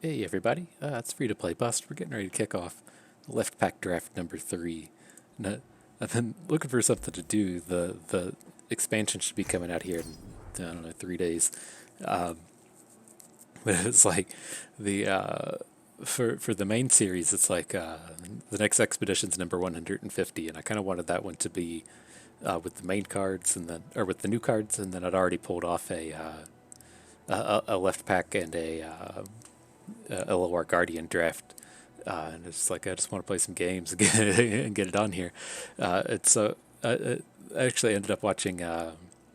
Hey everybody, it's free to play bust. We're getting ready to kick off left pack draft number 3. No, I've been looking for something to do. The expansion should be coming out here in I don't know 3 days, um, but it's like the for the main series, it's like the next expedition's number 150, and I kind of wanted that one to be with the main cards and then or with the new cards, and then I'd already pulled off a left pack and a LOR Guardian draft. And it's like I just want to play some games and get it on here. It's I actually ended up watching.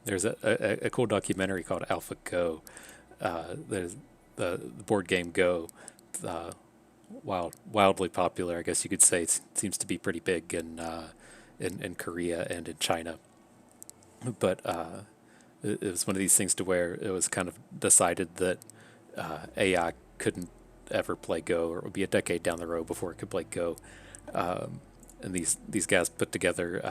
There's a cool documentary called Alpha Go. There's the board game Go. Uh, Wildly popular, I guess you could say. It seems to be pretty big in Korea and in China. But it was one of these things to where it was kind of decided that AI couldn't ever play Go, or it would be a decade down the road before it could play Go. And these guys put together,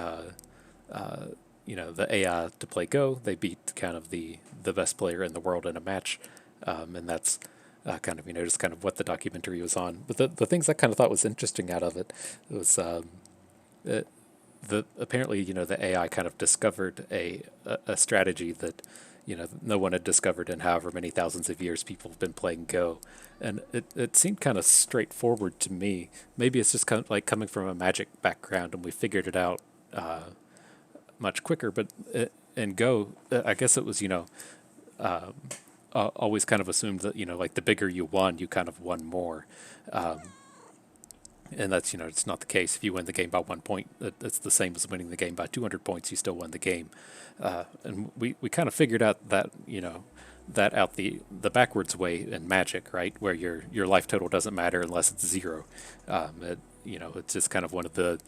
the AI to play Go. They beat kind of the best player in the world in a match, and that's kind of just kind of what the documentary was on. But the things I kind of thought was interesting out of it was it, the apparently the AI kind of discovered a strategy that no one had discovered in however many thousands of years people have been playing Go, and it seemed kind of straightforward to me. Maybe it's just kind of like coming from a Magic background and we figured it out much quicker. But in Go, I guess it was always kind of assumed that like the bigger you won, you kind of won more. Um, and that's it's not the case. If you win the game by 1 point, it's the same as winning the game by 200 points. You still won the game, and we kind of figured out that that out the backwards way in Magic, right, where your life total doesn't matter unless it's zero. It's just kind of one of the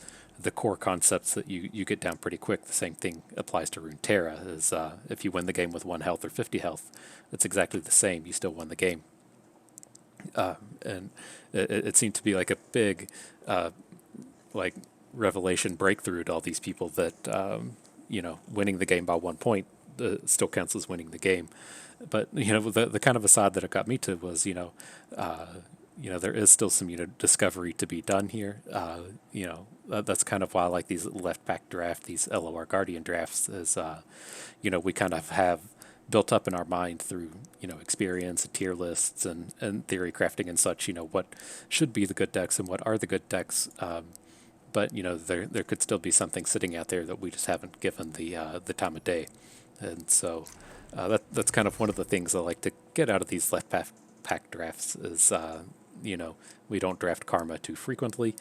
core concepts that you get down pretty quick. The same thing applies to Runeterra. Is if you win the game with 1 health or 50 health, it's exactly the same. You still won the game. And it seemed to be like a big, like revelation breakthrough to all these people that winning the game by 1 point still counts as winning the game. But the kind of aside that it got me to was there is still some discovery to be done here. That's kind of why I like these left back draft, these LOR Guardian drafts, is we kind of have built up in our mind through experience and tier lists and theory crafting and such, what should be the good decks and what are the good decks. But there could still be something sitting out there that we just haven't given the time of day. And so that's kind of one of the things I like to get out of these left pack drafts is we don't draft Karma too frequently.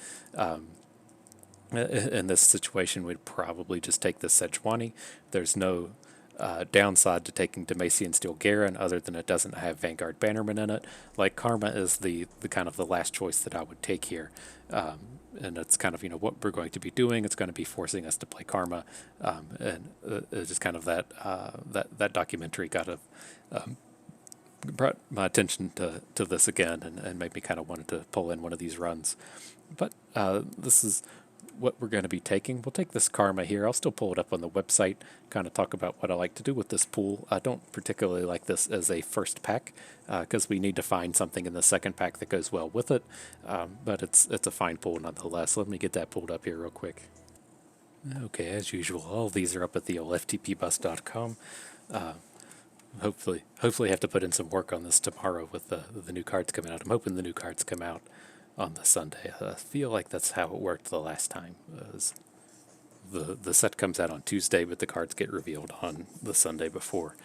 In this situation, we'd probably just take the Sejuani. There's no downside to taking Demacian Steel Garen other than it doesn't have Vanguard Bannerman in it. Like Karma is the kind of the last choice that I would take here. And it's kind of what we're going to be doing. It's going to be forcing us to play Karma, and it's just kind of that documentary got brought my attention to this again and made me kind of wanted to pull in one of these runs. But this is what we're going to be taking. We'll take this Karma here. I'll still pull it up on the website, kind of talk about what I like to do with this pool. I don't particularly like this as a first pack because we need to find something in the second pack that goes well with it. But it's a fine pool nonetheless. Let me get that pulled up here real quick. Okay, as usual, all of these are up at the old ftpbus.com. Hopefully I have to put in some work on this tomorrow with the new cards coming out. I'm hoping the new cards come out on the Sunday. I feel like that's how it worked the last time. The set comes out on Tuesday, but the cards get revealed on the Sunday before.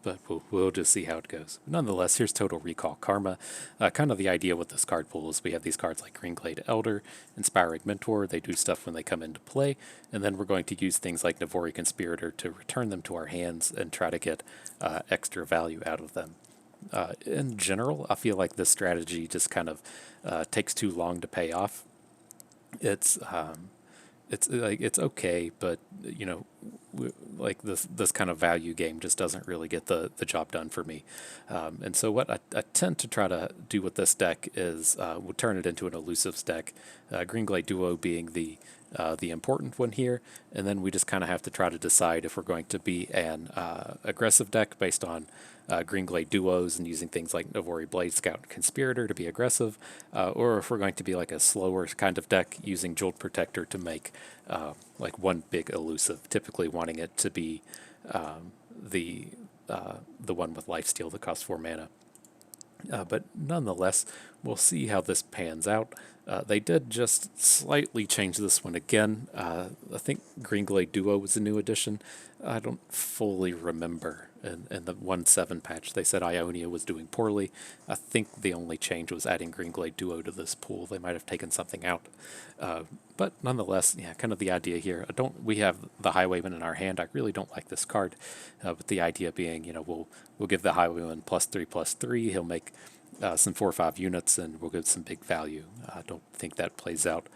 But we'll just see how it goes. Nonetheless, here's Total Recall Karma. Kind of the idea with this card pool is we have these cards like Greenglade Elder, Inspiring Mentor. They do stuff when they come into play, and then we're going to use things like Navori Conspirator to return them to our hands and try to get extra value out of them. In general, I feel like this strategy just kind of takes too long to pay off. It's it's okay, but like this kind of value game just doesn't really get the job done for me. And so what I tend to try to do with this deck is we'll turn it into an elusives deck. Green Glade Duo being the important one here, and then we just kind of have to try to decide if we're going to be an aggressive deck based on Green Glade duos and using things like Navori Blade Scout and Conspirator to be aggressive, or if we're going to be like a slower kind of deck using Jolt Protector to make like one big elusive, typically wanting it to be the one with Lifesteal that costs 4 mana. But nonetheless, we'll see how this pans out. They did just slightly change this one again. I think Green Glade Duo was a new addition. I don't fully remember. In the 1.7 patch, they said Ionia was doing poorly. I think the only change was adding Green Glade Duo to this pool. They might have taken something out. But nonetheless, yeah, kind of the idea here. We have the Highwayman in our hand. I really don't like this card. But the idea being, we'll give the Highwayman +3/+3. He'll make some 4/5 units, and we'll get some big value. I don't think that plays out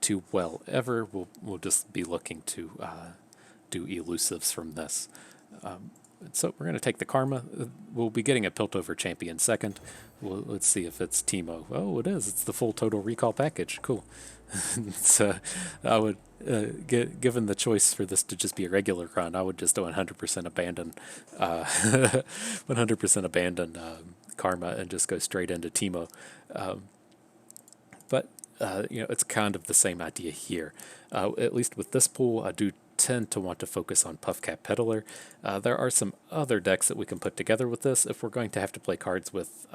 too well ever. We'll just be looking to do elusives from this. So we're going to take the Karma. We'll be getting a Piltover champion second. Let's see if it's Teemo. Oh, it is. It's the full Total Recall package. Cool. So I would, given the choice for this to just be a regular run, I would just 100% abandon, 100% abandon Karma and just go straight into Teemo. But it's kind of the same idea here. At least with this pool, I do tend to want to focus on Puffcap Peddler. There are some other decks that we can put together with this. If we're going to have to play cards with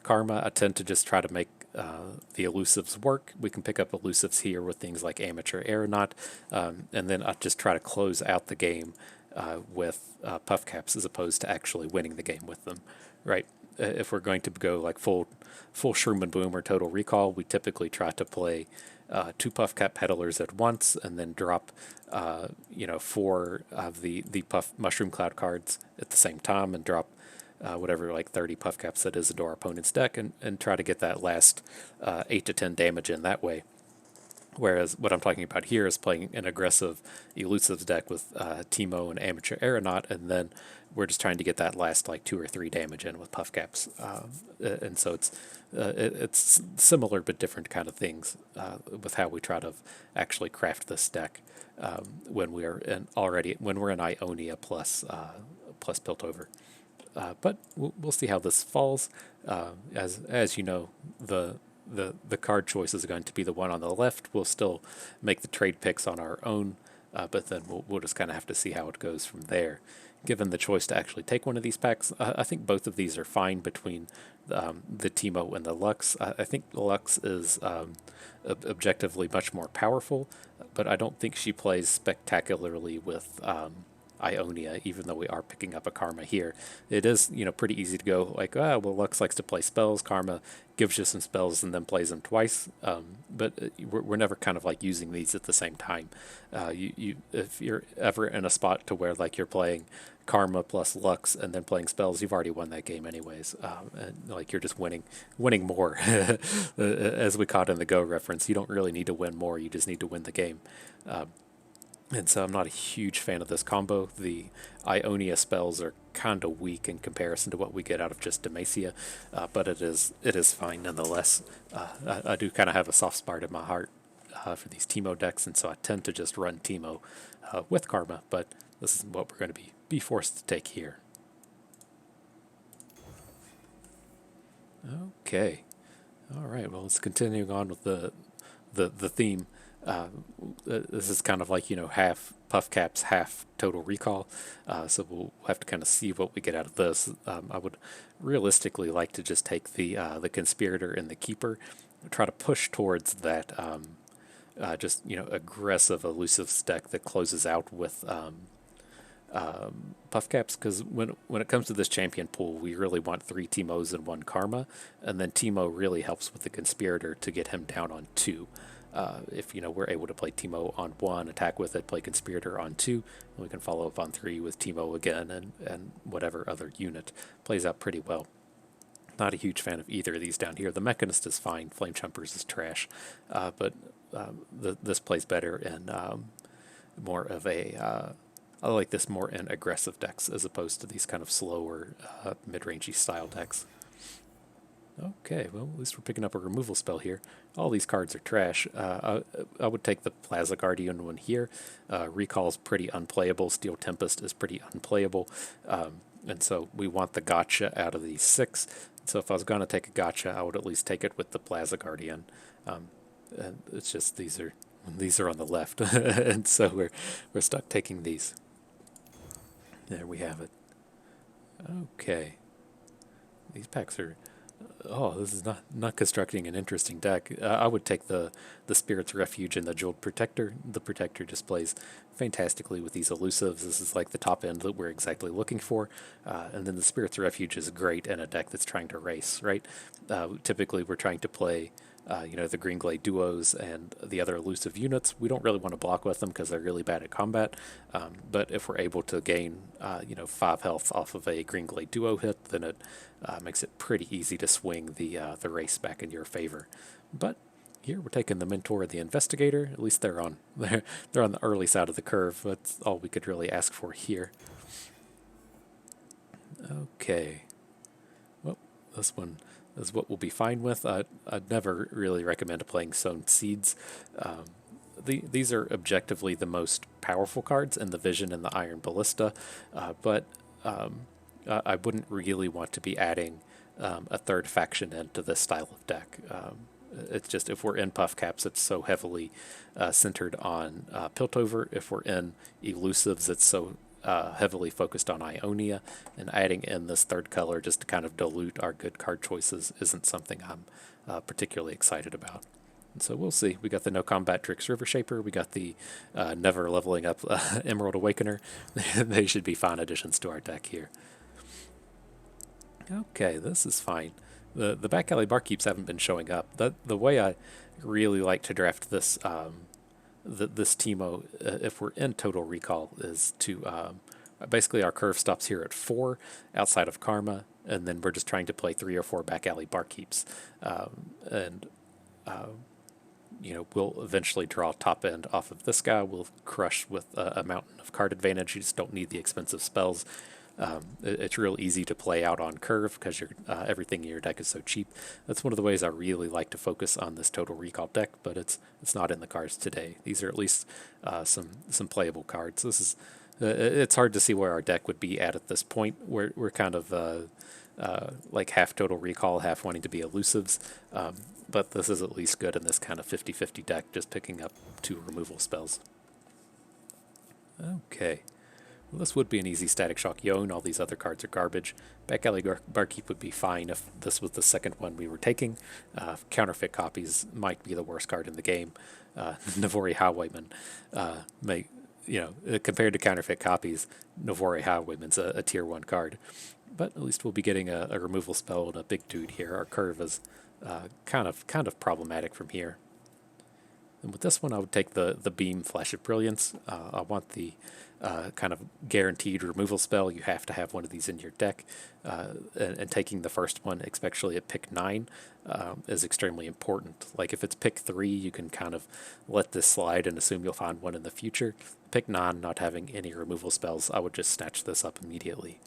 Karma, I tend to just try to make the elusives work. We can pick up elusives here with things like Amateur Aeronaut, and then I just try to close out the game with Puffcaps as opposed to actually winning the game with them, right? If we're going to go like full Shroom and Boom or Total Recall, we typically try to play 2 Puffcap Peddlers at once and then drop 4 of the Puff Mushroom Cloud cards at the same time and drop whatever like 30 Puffcaps that is into our opponent's deck and try to get that last 8 to 10 damage in that way. Whereas what I'm talking about here is playing an aggressive elusives deck with Teemo and Amateur Aeronaut, and then we're just trying to get that last like 2 or 3 damage in with Puffcaps. And so it's similar but different kind of things with how we try to actually craft this deck when we're in Ionia plus Piltover. But we'll see how this falls. As you know, the card choice is going to be the one on the left. We'll still make the trade picks on our own, but then we'll just kind of have to see how it goes from there. Given the choice to actually take one of these packs, I think both of these are fine between the Teemo and the Lux. I think the Lux is objectively much more powerful, but I don't think she plays spectacularly with Ionia, even though we are picking up a Karma here. It is, pretty easy to go like, well, Lux likes to play spells. Karma gives you some spells and then plays them twice. But we're never kind of like using these at the same time. If you're ever in a spot to where like you're playing Karma plus Lux and then playing spells, you've already won that game anyways. And like you're just winning more. As we caught in the Go reference, you don't really need to win more. You just need to win the game. And so I'm not a huge fan of this combo. The Ionia spells are kind of weak in comparison to what we get out of just Demacia, but it is fine nonetheless. I do kind of have a soft spot in my heart for these Teemo decks, and so I tend to just run Teemo with Karma, but this is what we're going to be forced to take here. Okay. All right, well, let's continue on with the theme. This is kind of like, half Puffcaps, half Total Recall. So we'll have to kind of see what we get out of this. I would realistically like to just take the Conspirator and the Keeper, try to push towards that aggressive elusive deck that closes out with Puffcaps, because when it comes to this champion pool, we really want 3 Teemos and 1 Karma, and then Teemo really helps with the Conspirator to get him down on 2. If we're able to play Teemo on 1, attack with it, play Conspirator on 2, and we can follow up on 3 with Teemo again, and whatever other unit plays out pretty well. Not a huge fan of either of these down here. The Mechanist is fine, Flame Chumpers is trash, but this plays better in more of a. I like this more in aggressive decks as opposed to these kind of slower, mid-rangey style decks. Okay, well, at least we're picking up a removal spell here. All these cards are trash. I would take the Plaza Guardian one here. Recall's pretty unplayable. Steel Tempest is pretty unplayable. And so we want the gotcha out of these six. So if I was going to take a gotcha, I would at least take it with the Plaza Guardian. And it's just these are on the left, and so we're stuck taking these. There we have it. Okay, these packs are. Oh, this is not constructing an interesting deck. I would take the Spirit's Refuge and the Jeweled Protector. The Protector displays fantastically with these elusives. This is like the top end that we're exactly looking for. And then the Spirit's Refuge is great in a deck that's trying to race, right? Typically, we're trying to play the Green Glade duos and the other elusive units. We don't really want to block with them because they're really bad at combat. But if we're able to gain, 5 health off of a Green Glade duo hit, then it makes it pretty easy to swing the race back in your favor. But here we're taking the Mentor and the Investigator. At least they're on they're on the early side of the curve. That's all we could really ask for here. Okay. Well, this one is what we'll be fine with. I'd never really recommend playing Sown Seeds. These are objectively the most powerful cards in the Vision and the Iron Ballista, but I wouldn't really want to be adding a third faction into this style of deck. It's just if we're in Puff Caps, it's so heavily centered on Piltover. If we're in Elusives, it's so heavily focused on Ionia, and adding in this third color just to kind of dilute our good card choices isn't something I'm particularly excited about. And so we'll see. We got the No Combat Tricks River Shaper. We got the never leveling up Emerald Awakener. They should be fine additions to our deck here. Okay, this is fine. The back alley barkeeps haven't been showing up. The way I really like to draft this this Teemo, if we're in Total Recall, is to basically our curve stops here at 4 outside of Karma, and then we're just trying to play 3 or 4 back alley barkeeps, and we'll eventually draw top end off of this guy. We'll crush with a mountain of card advantage. You just don't need the expensive spells. It's real easy to play out on curve because everything in your deck is so cheap. That's one of the ways I really like to focus on this Total Recall deck, but it's not in the cards today. These are at least some playable cards. This is it's hard to see where our deck would be at this point. We're kind of like half Total Recall, half wanting to be elusives, but this is at least good in this kind of 50-50 deck, just picking up 2 removal spells. Okay. Well, this would be an easy Static Shock Yone. All these other cards are garbage. Back Alley Barkeep would be fine if this was the second one we were taking. Counterfeit Copies might be the worst card in the game. Navori Highwayman compared to Counterfeit Copies, Navori Highwayman's a tier 1 card. But at least we'll be getting a removal spell and a big dude here. Our curve is kind of problematic from here. And with this one, I would take the Beam Flash of Brilliance. I want the kind of guaranteed removal spell. You have to have one of these in your deck. And taking the first one, especially at pick 9, is extremely important. Like if it's pick 3, you can kind of let this slide and assume you'll find one in the future. Pick 9, not having any removal spells, I would just snatch this up immediately.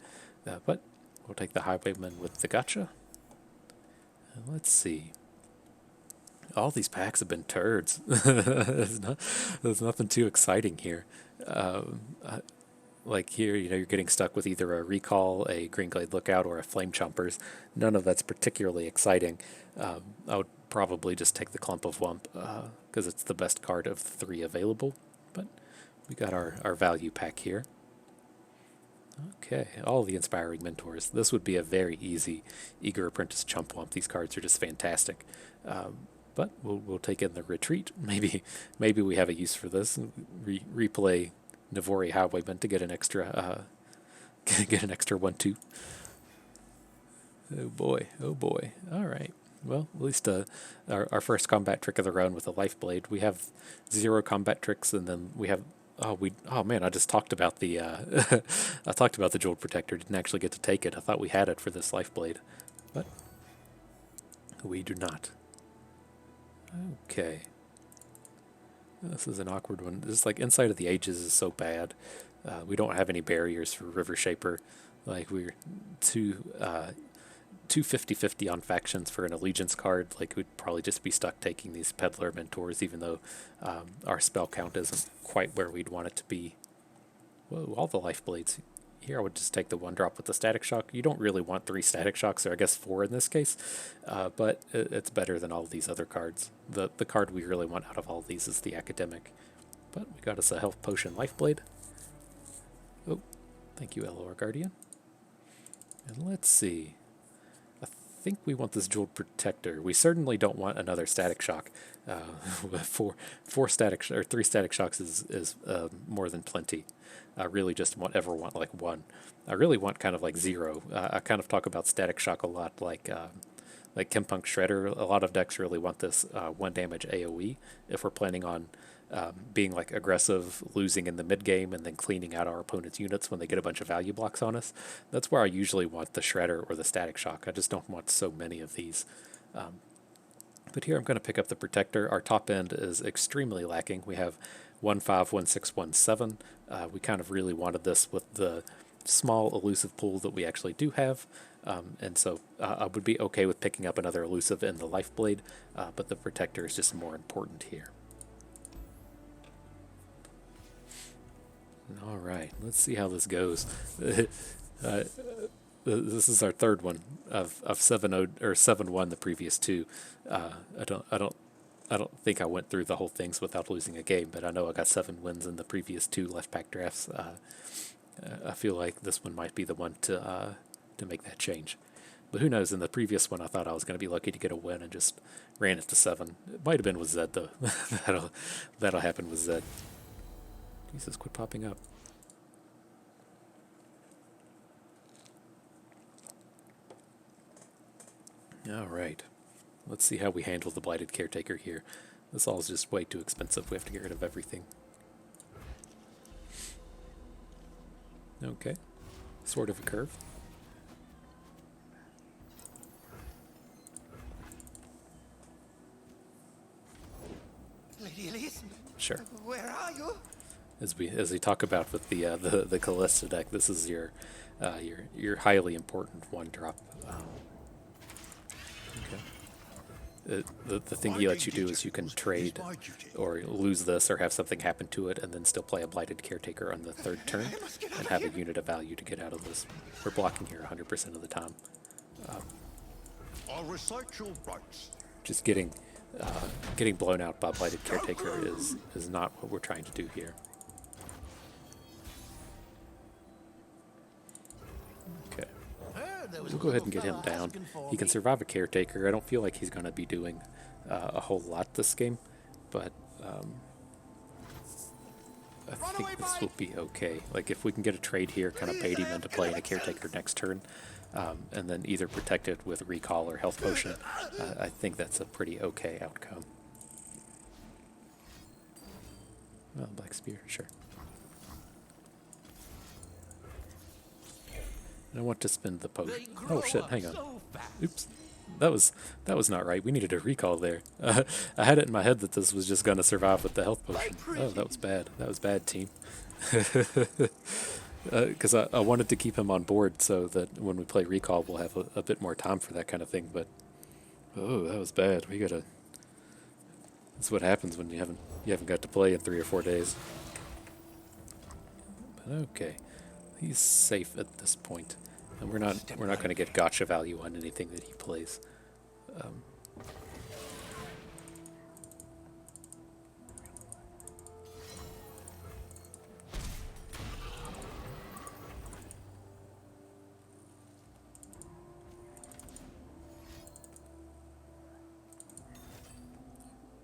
But we'll take the Highwayman with the Gotcha. Let's see. All these packs have been turds. There's nothing too exciting here. Like here, you're getting stuck with either a Recall, a Green Glade Lookout, or a Flame Chompers. None of that's particularly exciting. I would probably just take the Clump of Wump because it's the best card of the 3 available. But we got our value pack here. Okay, all the Inspiring Mentors. This would be a very easy Eager Apprentice Chump Wump. These cards are just fantastic. But we'll take in the Retreat. Maybe we have a use for this. Replay Navori Highwayman to get an extra 1/2. Oh boy. All right. Well, at least our first combat trick of the round with a Life Blade. We have 0 combat tricks, and then we have. Oh man! I just talked about the I talked about the Jeweled Protector. Didn't actually get to take it. I thought we had it for this Life Blade, but we do not. Okay. This is an awkward one. This like Insight of the Ages is so bad. We don't have any barriers for River Shaper. Like we're too two 50/50 on factions for an allegiance card. Like, we'd probably just be stuck taking these peddler mentors, even though our spell count isn't quite where we'd want it to be. Whoa, all the life blades. Here I would just take the 1-drop with the static shock. You don't really want 3 static shocks, or I guess 4 in this case, but it's better than all these other cards. The card we really want out of all these is the academic. But we got us a health potion life blade. Oh, thank you, LOR Guardian. And let's see. I think we want this jeweled protector. We certainly don't want another static shock. Four static or 3 static shocks is more than plenty. I really just ever want like 1. I really want kind of like 0. I kind of talk about static shock a lot, like Chempunk Shredder. A lot of decks really want this 1 damage AoE if we're planning on being like aggressive, losing in the mid game, and then cleaning out our opponent's units when they get a bunch of value blocks on us. That's where I usually want the Shredder or the static shock. I just don't want so many of these. But here I'm going to pick up the protector. Our top end is extremely lacking. We have 1/5, 1/6, 1/7. We kind of really wanted this with the small elusive pool that we actually do have. And so I would be okay with picking up another elusive in the life blade, but the protector is just more important here. All right, let's see how this goes. This is our third one of 7-0 or 7-1 the previous 2. I don't think I went through the whole things without losing a game, but I know I got 7 wins in the previous 2 left pack drafts. I feel like this one might be the one to make that change. But who knows? In the previous one, I thought I was going to be lucky to get a win and just ran it to 7. It might have been with Zed though. that'll happen with Zed. Jesus, quit popping up. All right. Let's see how we handle the Blighted Caretaker here. This all is just way too expensive. We have to get rid of everything. Okay. Sort of a curve. Lady Elise? Sure. Where are you? As we talk about with the Callista deck, this is your highly important 1-drop. Okay. The thing he lets you do is you can trade or lose this or have something happen to it and then still play a Blighted Caretaker on the 3rd turn and have a unit of value to get out of this. We're blocking here 100% of the time. I'll recite your rights. Just getting blown out by Blighted Caretaker is not what we're trying to do here. Okay. We'll go ahead and get him down. He can survive a Caretaker. I don't feel like he's going to be doing a whole lot this game, but I think this will be okay. Like, if we can get a trade here, kind of bait him into playing a Caretaker next turn, and then either protect it with Recall or Health Potion, I think that's a pretty okay outcome. Well, Black Spear, sure. And I want to spend the potion. Oh shit, hang on. Oops. That was not right. We needed a recall there. I had it in my head that this was just going to survive with the health potion. Oh, that was bad. That was bad, team. Because I wanted to keep him on board so that when we play recall, we'll have a bit more time for that kind of thing. But oh, that was bad. We gotta. That's what happens when you haven't got to play in 3 or 4 days. But okay, he's safe at this point, and we're not going to get gotcha value on anything that he plays.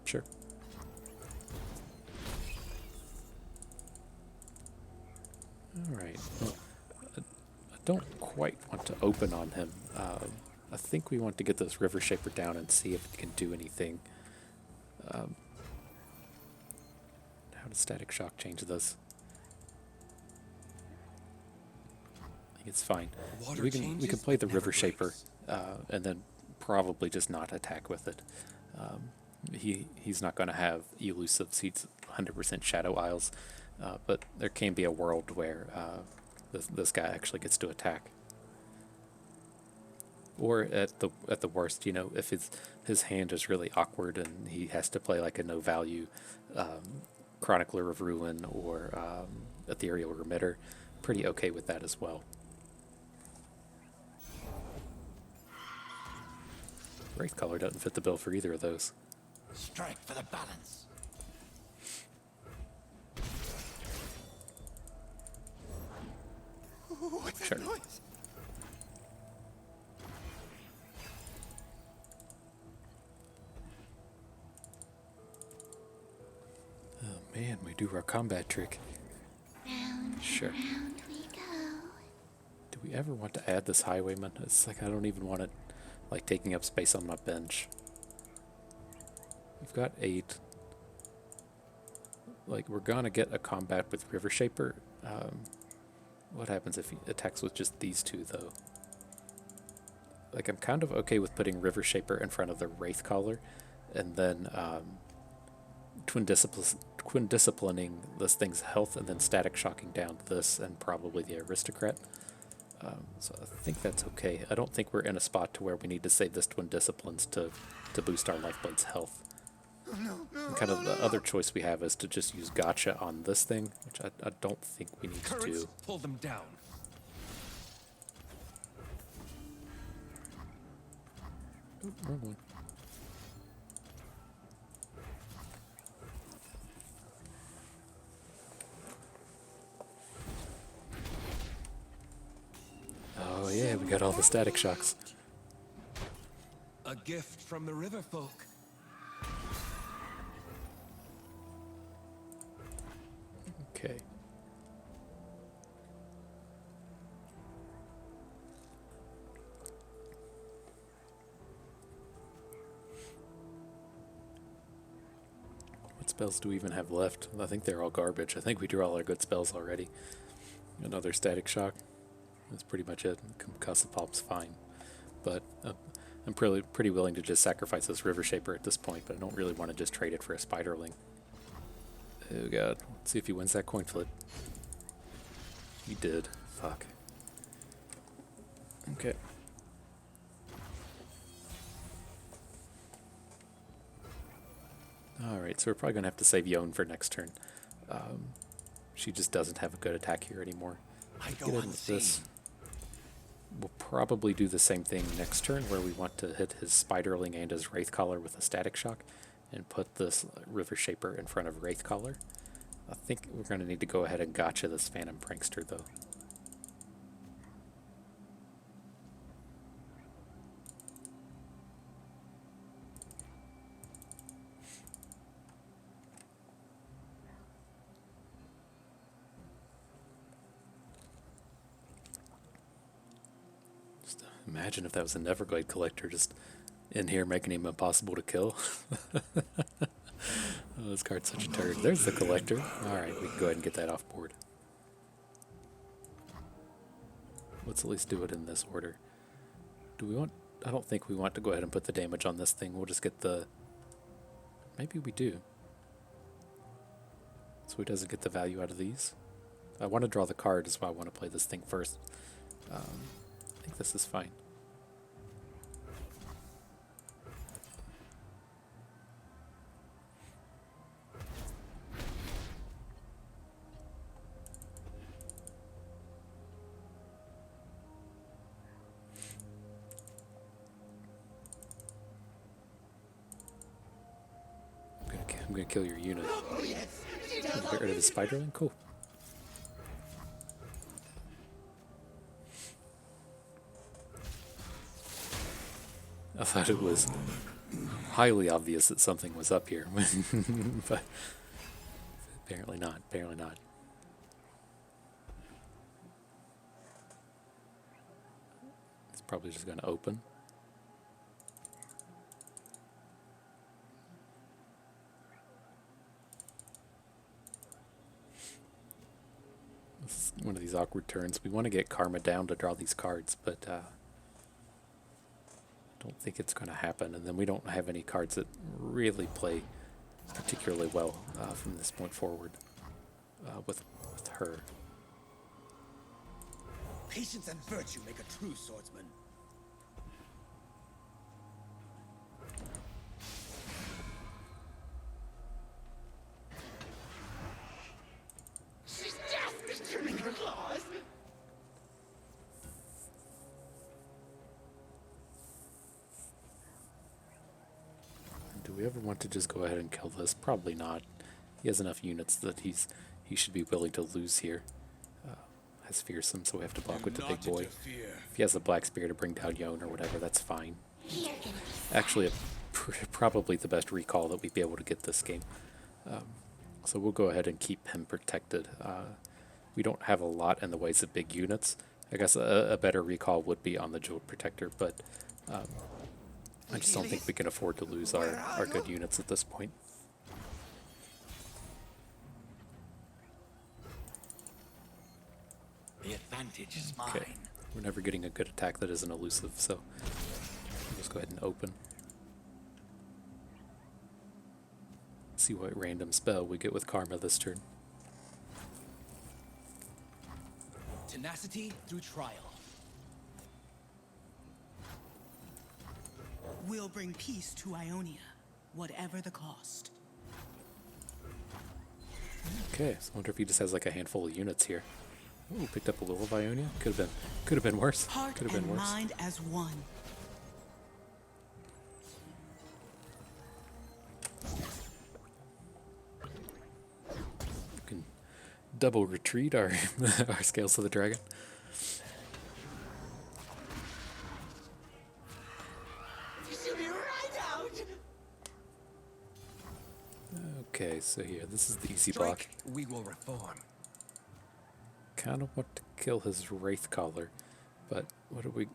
Sure. All right. Well, I don't quite want to open on him. I think we want to get this River Shaper down and see if it can do anything. How does Static Shock change this? I think it's fine. We can play the River Shaper and then probably just not attack with it. He's not going to have elusives. He's 100% Shadow Isles, but there can be a world where this guy actually gets to attack. Or at the worst, you know, if his hand is really awkward and he has to play like a no value Chronicler of Ruin or Ethereal Remitter, pretty okay with that as well. Wraithcaller doesn't fit the bill for either of those. Strike for the balance. Ooh, what's Sure. that noise? Oh man, we do our combat trick. Round Sure. and round we go. Do we ever want to add this highwayman? It's like I don't even want it like taking up space on my bench. We've got 8. Like we're gonna get a combat with River Shaper. What happens if he attacks with just these 2 though? Like I'm kind of okay with putting River Shaper in front of the Wraithcaller, and then twin disciplining this thing's health, and then static shocking down this and probably the Aristocrat. So I think that's okay. I don't think we're in a spot to where we need to save this twin disciplines to boost our Lifeblood's health. And kind of the other choice we have is to just use gotcha on this thing, which I don't think we need to Currents do. pull them down. Ooh, wrong one. Oh yeah, we got all the static shocks. A gift from the river folk. Okay. What spells do we even have left? I think they're all garbage. I think we drew all our good spells already. Another static shock. That's pretty much it. Concussive Pulp's fine. But I'm pretty willing to just sacrifice this River Shaper at this point, but I don't really want to just trade it for a Spiderling. Oh god. Let's see if he wins that coin flip. He did. Fuck. Okay. Alright, so we're probably going to have to save Yone for next turn. She just doesn't have a good attack here anymore. I Get go in with this. unseen. We'll probably do the same thing next turn, where we want to hit his Spiderling and his Wraithcaller with a Static Shock, and put this River Shaper in front of Wraithcaller. I think we're going to need to go ahead and gotcha this Phantom Prankster, though. Just imagine if that was a Neverglade Collector just in here making him impossible to kill. Oh, this card's such a turd. There's the Collector. Alright, we can go ahead and get that off board. Let's at least do it in this order. Do we want... I don't think we want to go ahead and put the damage on this thing. We'll just get the... Maybe we do. So he doesn't get the value out of these. I want to draw the card, is why I want to play this thing first. I think this is fine. I'm gonna kill your unit. Get rid of the Spiderling? Cool. I thought it was highly obvious that something was up here, but apparently not. Apparently not. It's probably just going to open. This is one of these awkward turns. We want to get Karma down to draw these cards, but don't think it's going to happen. And then we don't have any cards that really play particularly well from this point forward with her. Patience and virtue make a true swordsman. we ever want to just go ahead and kill this? Probably not. He has enough units that he should be willing to lose here. Has fearsome, so we have to block with the big boy. If he has a black spear to bring down Yone or whatever, that's fine. You're gonna be Actually, probably the best recall that we'd be able to get this game. So we'll go ahead and keep him protected. We don't have a lot in the ways of big units. I guess a better recall would be on the Jeweled Protector, but I just don't think we can afford to lose our good units at this point. The advantage is mine. Okay, we're never getting a good attack that isn't elusive, so we'll just go ahead and open. See what random spell we get with Karma this turn. Tenacity through trial. We'll bring peace to Ionia, whatever the cost. Okay, so I wonder if he just has like a handful of units here. Ooh, picked up a little of Ionia. Could have been worse. Heart Could have been and worse. mind as one. We can double retreat our our Scales of the Dragon. Shoot me right out! Okay, so here, this is the easy block. Strike, we will reform. Kind of want to kill his Wraith Collar, but what do we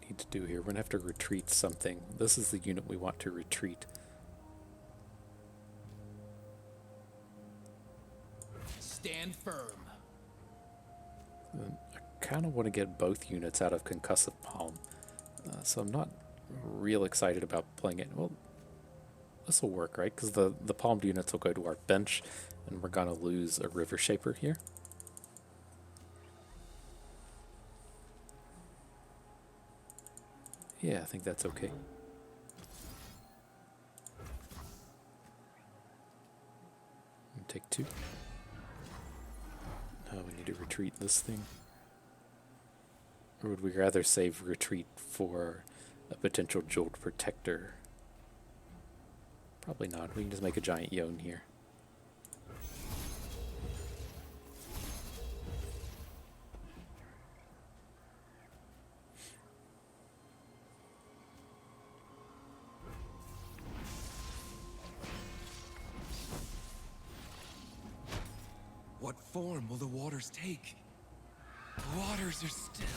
need to do here? We're going to have to retreat something. This is the unit we want to retreat. Stand firm. I kind of want to get both units out of Concussive Palm, so I'm not real excited about playing it. Well, this will work, right? Because the palmed units will go to our bench, and we're going to lose a River Shaper here. Yeah, I think that's okay. And take 2. Now we need to retreat this thing. Or would we rather save retreat for a potential Jeweled Protector? Probably not. We can just make a giant Yone here. What form will the waters take? The waters are still.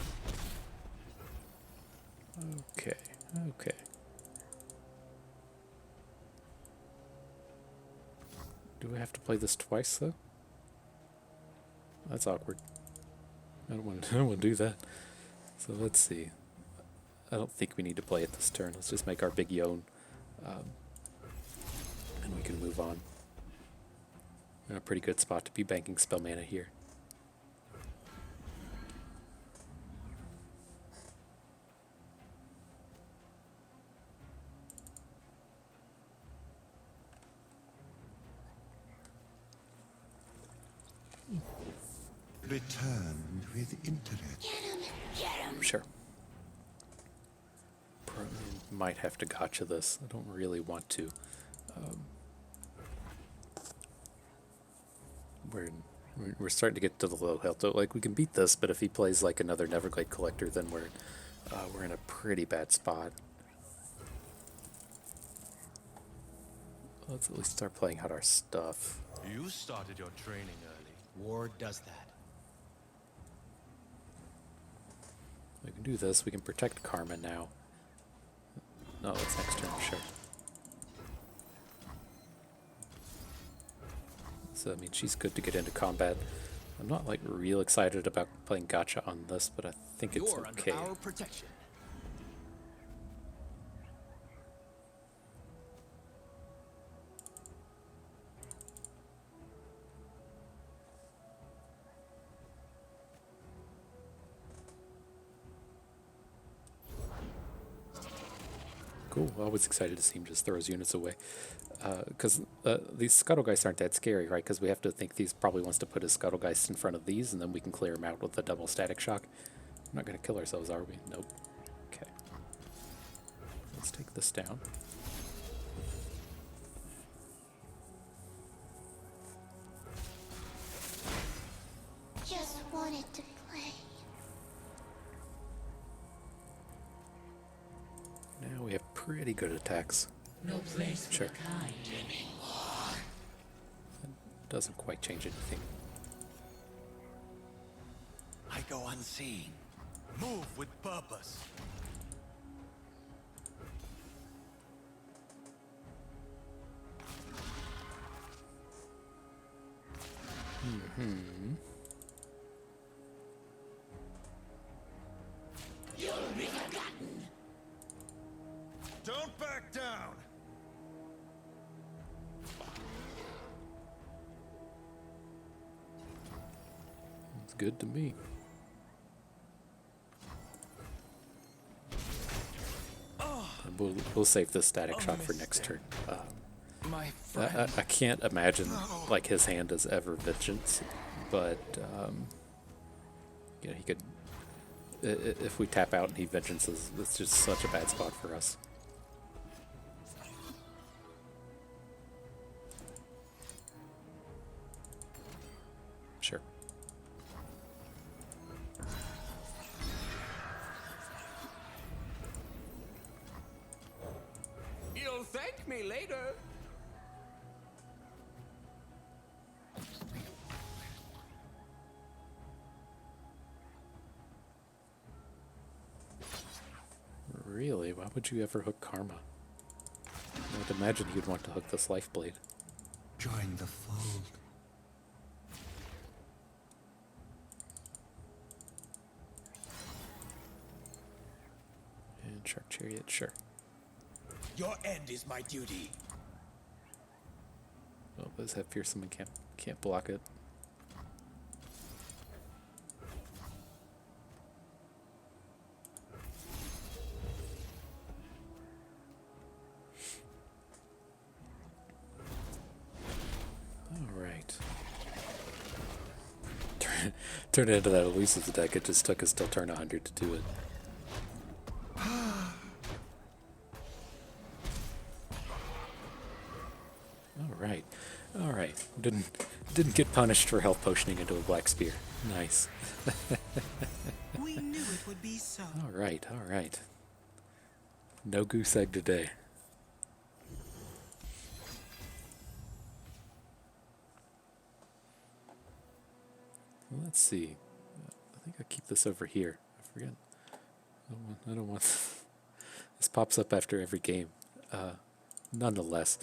Okay, okay. Do we have to play this twice, though? That's awkward. I don't want to do that. So let's see. I don't think we need to play it this turn. Let's just make our big Yone. And we can move on. In a pretty good spot to be banking spell mana here. Returned with interest. Get him. Sure. Might have to gotcha this. I don't really want to. We're starting to get to the low health. So, like, we can beat this, but if he plays like another Neverglade Collector, then we're in a pretty bad spot. Let's at least start playing out our stuff. You started your training early. War does that. We can do this. We can protect Karma now. No, it's next turn, sure. So, I mean, she's good to get into combat. I'm not, like, real excited about playing Gotcha on this, but I think it's You're okay. under our protection. Cool. I was excited to see him just throw his units away. Because these Scuttlegeists aren't that scary, right? Because we have to think these probably wants to put his Scuttlegeist in front of these, and then we can clear him out with the double static shock. We're not going to kill ourselves, are we? Nope. Okay. Let's take this down. we have pretty good attacks. No place for Sure. the kind anymore. Doesn't quite change anything. I go unseen. Move with purpose. You'll be forgotten. Don't back down. It's good to me. And we'll save the static shock for next turn. My friend. I can't imagine like his hand is ever vengeance, but you know, he could. If we tap out and he vengeances, it's just such a bad spot for us. Sure. You'll thank me later. Really? Why would you ever hook Karma? I would imagine you'd want to hook this Life Blade. Join the fold. And Shark Chariot, sure. Your end is my duty. Oh, those have fearsome and can't block it. All right. Turn it into that elusive deck. It just took us till turn 100 to do it. Alright. Alright. Didn't get punished for health potioning into a black spear. Nice. We knew it would be so. Alright, alright. No goose egg today. Let's see. I think I'll keep this over here. I forget. I don't want this pops up after every game. Nonetheless,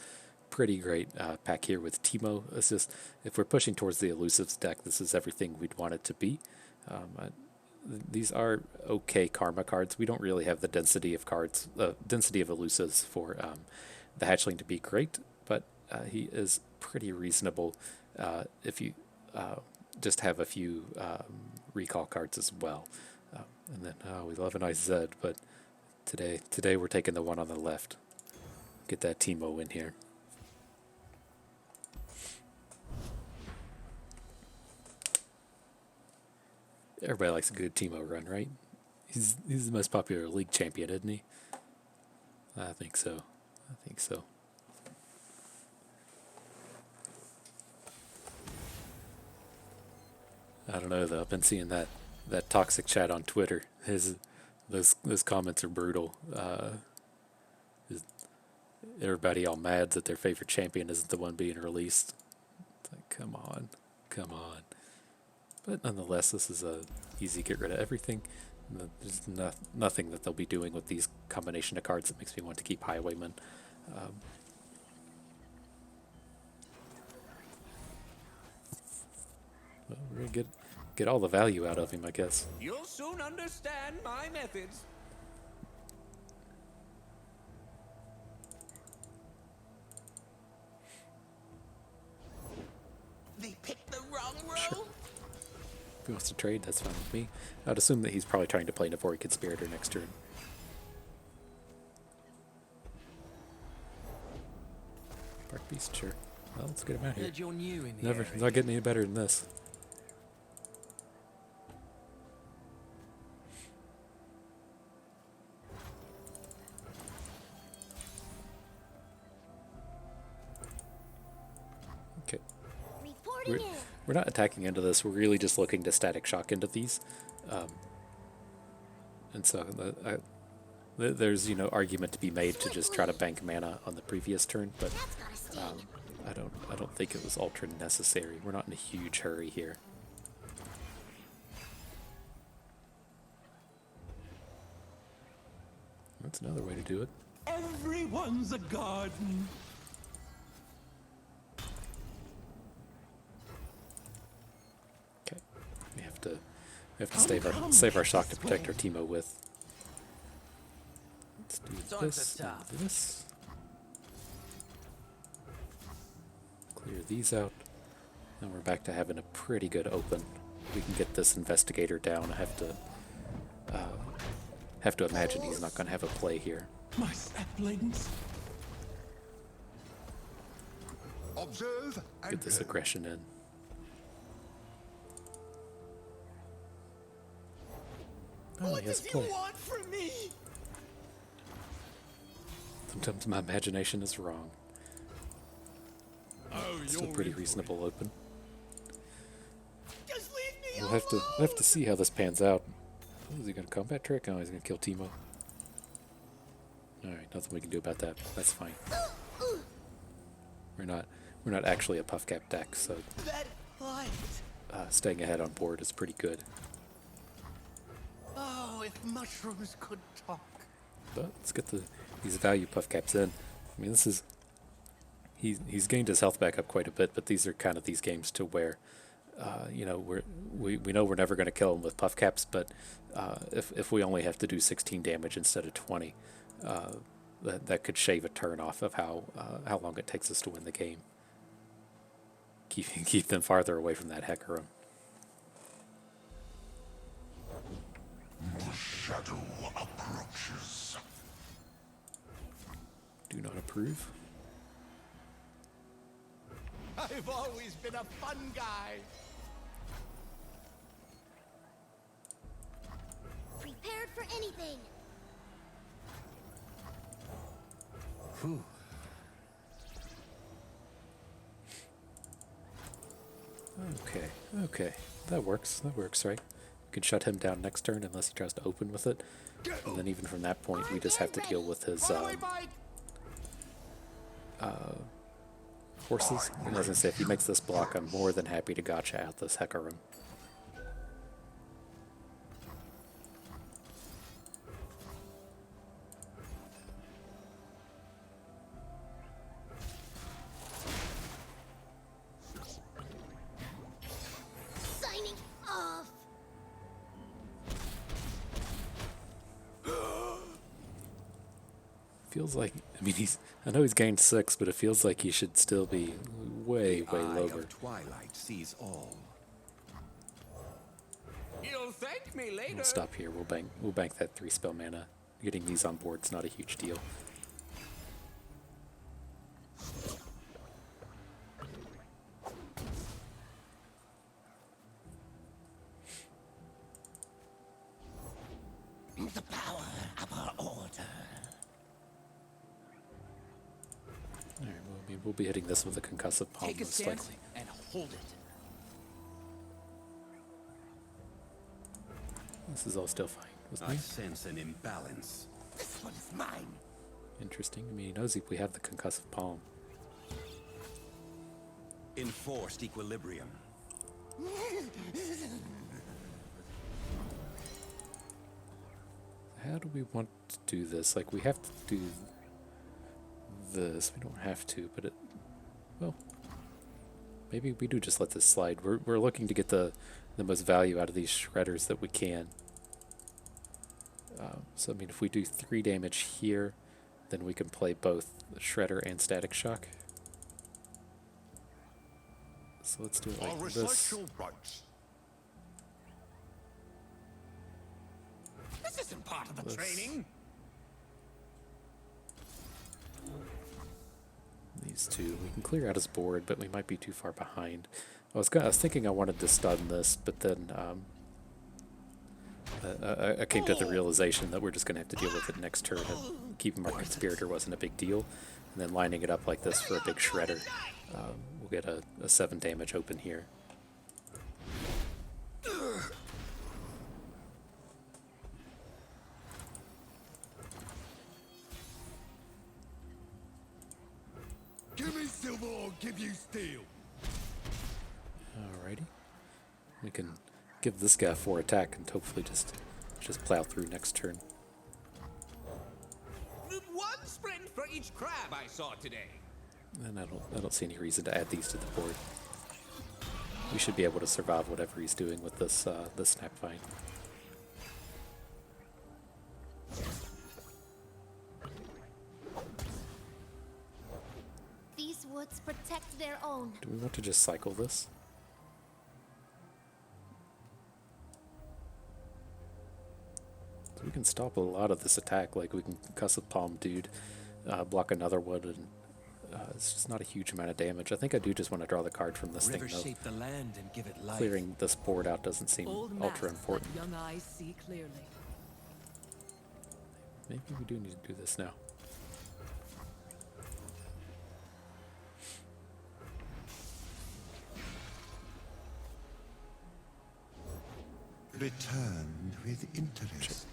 pretty great pack here with Teemo. It's just, if we're pushing towards the elusives deck, this is everything we'd want it to be. These are okay Karma cards. We don't really have the density of cards, density of elusives for the Hatchling to be great, but he is pretty reasonable if you just have a few recall cards as well. And then, we love a nice Zed, but today we're taking the one on the left. Get that Teemo in here. Everybody likes a good Teemo run, right? He's the most popular league champion, isn't he? I think so. I think so. I don't know though. I've been seeing that toxic chat on Twitter. Those comments are brutal. Everybody all mad that their favorite champion isn't the one being released. It's like, come on. But nonetheless, this is a easy get rid of everything. There's nothing that they'll be doing with these combination of cards that makes me want to keep Highwayman. Well, we're gonna get all the value out of him, I guess. You'll soon understand my methods. They picked the wrong road. Sure. If he wants to trade, that's fine with me. I'd assume that he's probably trying to play Navori Conspirator next turn. Dark Beast, sure. Well, let's get him out here. Heard you're new in the Never, area. not getting any better than this. Okay. Reporting We're, in. we're not attacking into this. We're really just looking to static shock into these. And so there's argument to be made to just try to bank mana on the previous turn, but That's gotta sting. I don't think it was ultra necessary. We're not in a huge hurry here. That's another way to do it. Everyone's a garden. Okay, we have to save our shock to protect our Teemo with. Let's do this and this. Clear these out. And we're back to having a pretty good open. We can get this investigator down. I have to imagine he's not going to have a play here. My saplings. Observe and Get this aggression in. Oh, What he has does you play. want from me? Sometimes my imagination is wrong. Oh, Still you're pretty in for it. reasonable open. Just leave me We'll alone. have to see how this pans out. Oh, is he going to combat trick? Oh, he's going to kill Teemo. Alright, nothing we can do about that. That's fine. We're not actually a puff cap deck, so That light. staying ahead on board is pretty good. Oh, if mushrooms could talk. But let's get these value puff caps in. I mean, this is he's gained his health back up quite a bit, but these are kind of these games to where we know we're never going to kill him with puff caps, but if we only have to do 16 damage instead of 20, that could shave a turn off of how long it takes us to win the game. Keep them farther away from that Hecarim. the shadow approaches. Do not approve. I've always been a fun guy. Prepared for anything. Okay, that works, right? We can shut him down next turn unless he tries to open with it. And then even from that point, we just have to deal with his horses. And as I say, if he makes this block, I'm more than happy to gotcha out this Hecarim. Signing off. Feels like, I know he's gained 6, but it feels like he should still be way lower. Twilight sees all. You'll thank me later. We'll stop here. We'll bank that 3 spell mana. Getting these on board's not a huge deal. The power of our order. Alright, we'll be hitting this with a concussive palm Take a most stance likely. and hold it. This is all still fine with I me. sense an imbalance. This one is mine. Interesting. I mean, he knows if we have the concussive palm. Enforced equilibrium. How do we want to do this? Like, we have to do this. We don't have to, but well, maybe we do just let this slide. We're looking to get the most value out of these shredders that we can. So, I mean, if we do 3 damage here, then we can play both Shredder and Static Shock. So let's do it I'll like recite this. your rights. This isn't part of the This. training. These two. We can clear out his board, but we might be too far behind. I was thinking I wanted to stun this, but then I came to the realization that we're just going to have to deal with it next turn, and keeping our Conspirator wasn't a big deal. And then lining it up like this for a big Shredder, we'll get a 7 damage open here. silver or give you steel. Alrighty. We can give this guy 4 attack and hopefully just plow through next turn. One sprint for each crab I saw today. And I don't see any reason to add these to the board. We should be able to survive whatever he's doing with this this snap vine. These woods protect their own. Do we want to just cycle this? So we can stop a lot of this attack. Like we can cuss with Palm Dude, block another one, and it's just not a huge amount of damage. I think I do just want to draw the card from this Rivers thing though. shape the land and give it life. Clearing this board out doesn't seem Old ultra masks important. let young eyes see clearly. Maybe we do need to do this now. Returned with interest.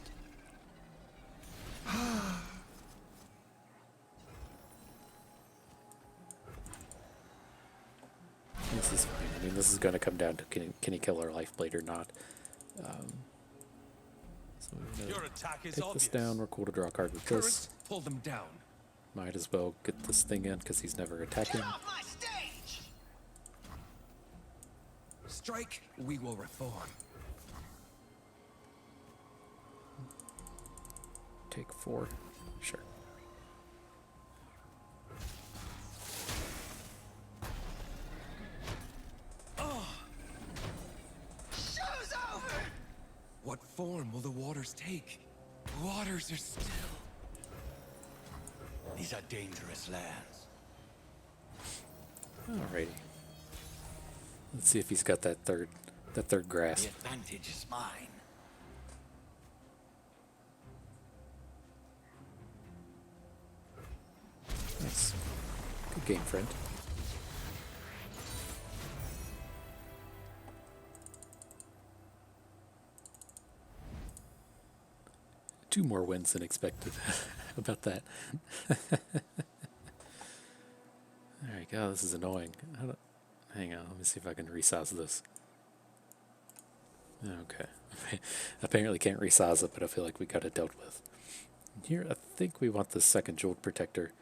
This is fine. I mean, this is going to come down to can he kill our Lifeblade or not. So we're Your gonna attack is take obvious. this down. We're cool to draw a card with Currents, this. pull them down. Might as well get this thing in because he's never attacking. my stage! Strike, we will reform. Take 4. Sure. Show's over! What form will the waters take? Waters are still. These are dangerous lands. Alrighty. Let's see if he's got that third The grasp. advantage is mine. Nice. Good game, friend. Two more wins than expected. How about that? Alright, God, this is annoying. Hang on, let me see if I can resize this. Okay. Apparently can't resize it, but I feel like we got it dealt with. Here, I think we want the second Jeweled Protector.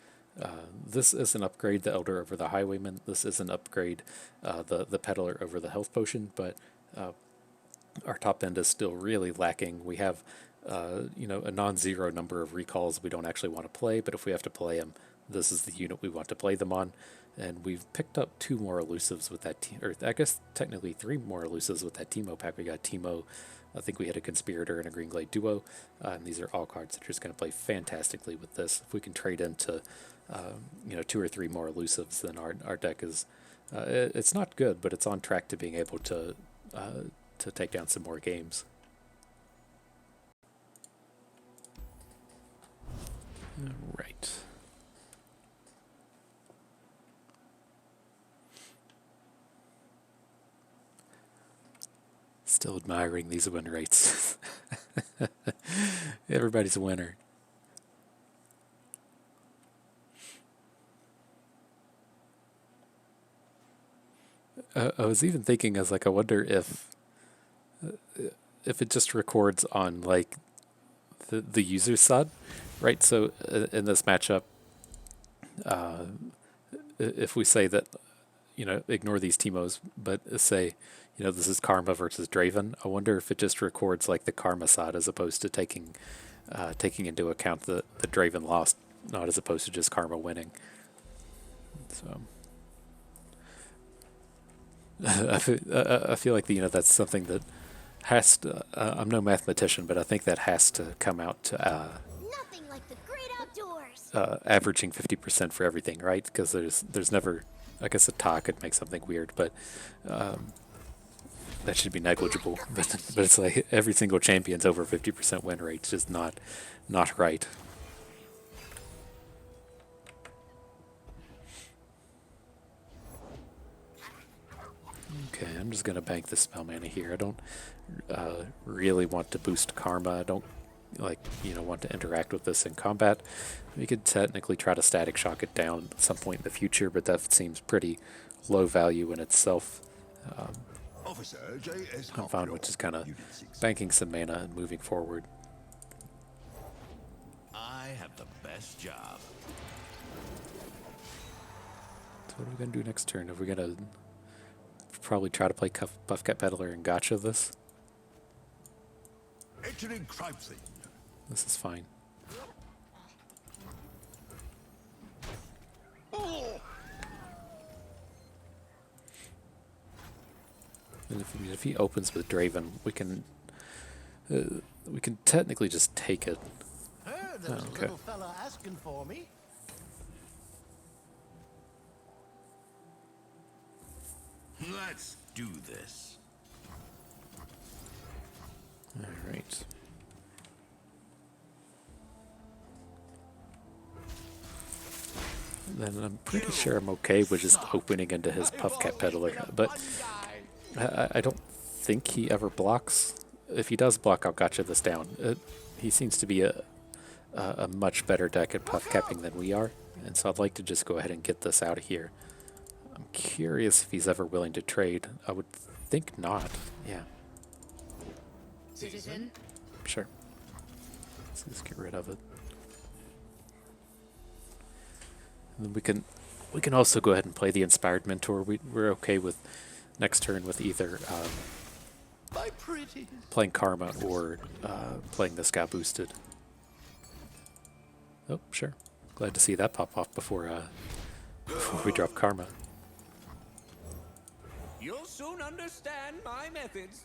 This is an upgrade, the Elder over the Highwayman. This is an upgrade, the Peddler over the Health Potion, but our top end is still really lacking. We have, a non-zero number of recalls we don't actually want to play, but if we have to play them, this is the unit we want to play them on. And we've picked up 2 more elusives with that, or I guess technically 3 more elusives with that Teemo pack. We got Teemo, I think we had a Conspirator and a Green Glade Duo, and these are all cards that are just going to play fantastically with this. If we can trade into, 2 or 3 more elusives, then our deck is, it's not good, but it's on track to being able to take down some more games. All right. Still admiring these win rates. Everybody's a winner. I was even thinking, I was like, I wonder if it just records on like the user side, right? So in this matchup, if we say that, ignore these Teemos, but say, this is Karma versus Draven, I wonder if it just records like the Karma side as opposed to taking into account the Draven lost, not as opposed to just Karma winning. So I feel like that's something that has to. I'm no mathematician, but I think that has to come out to Nothing like the great outdoors. averaging 50% for everything, right? Because there's never. I guess a tie could make something weird, but that should be negligible. But it's like every single champion's over 50% win rate. It's just not right. Okay, I'm just gonna bank the spell mana here. I don't really want to boost Karma. I don't like, you know, want to interact with this in combat, we could technically try to static shock it down at some point in the future, but that seems pretty low value in itself. Officer J.S. I'm fine with just kind of banking some mana and moving forward. I have the best job. So what are we going to do next turn? Are we going to probably try to play Buffcat Peddler and gotcha this? Entering crime scene. This is fine. And if he opens with Draven, we can technically just take it. Heard there was a little fella asking for me. Let's do this. All right. Then I'm pretty sure I'm okay with just opening into his Puffcat Peddler, but I don't think he ever blocks. If he does block, I'll gotcha this down. He seems to be a much better deck at puff capping than we are, and so I'd like to just go ahead and get this out of here. I'm curious if he's ever willing to trade. I would think not. Yeah, Citizen. sure. Let's just get rid of it. And then we can also go ahead and play the Inspired Mentor. We're okay with next turn with either My pretty. playing Karma or playing this guy boosted. Oh, sure. Glad to see that pop off before we drop Karma. You'll soon understand my methods.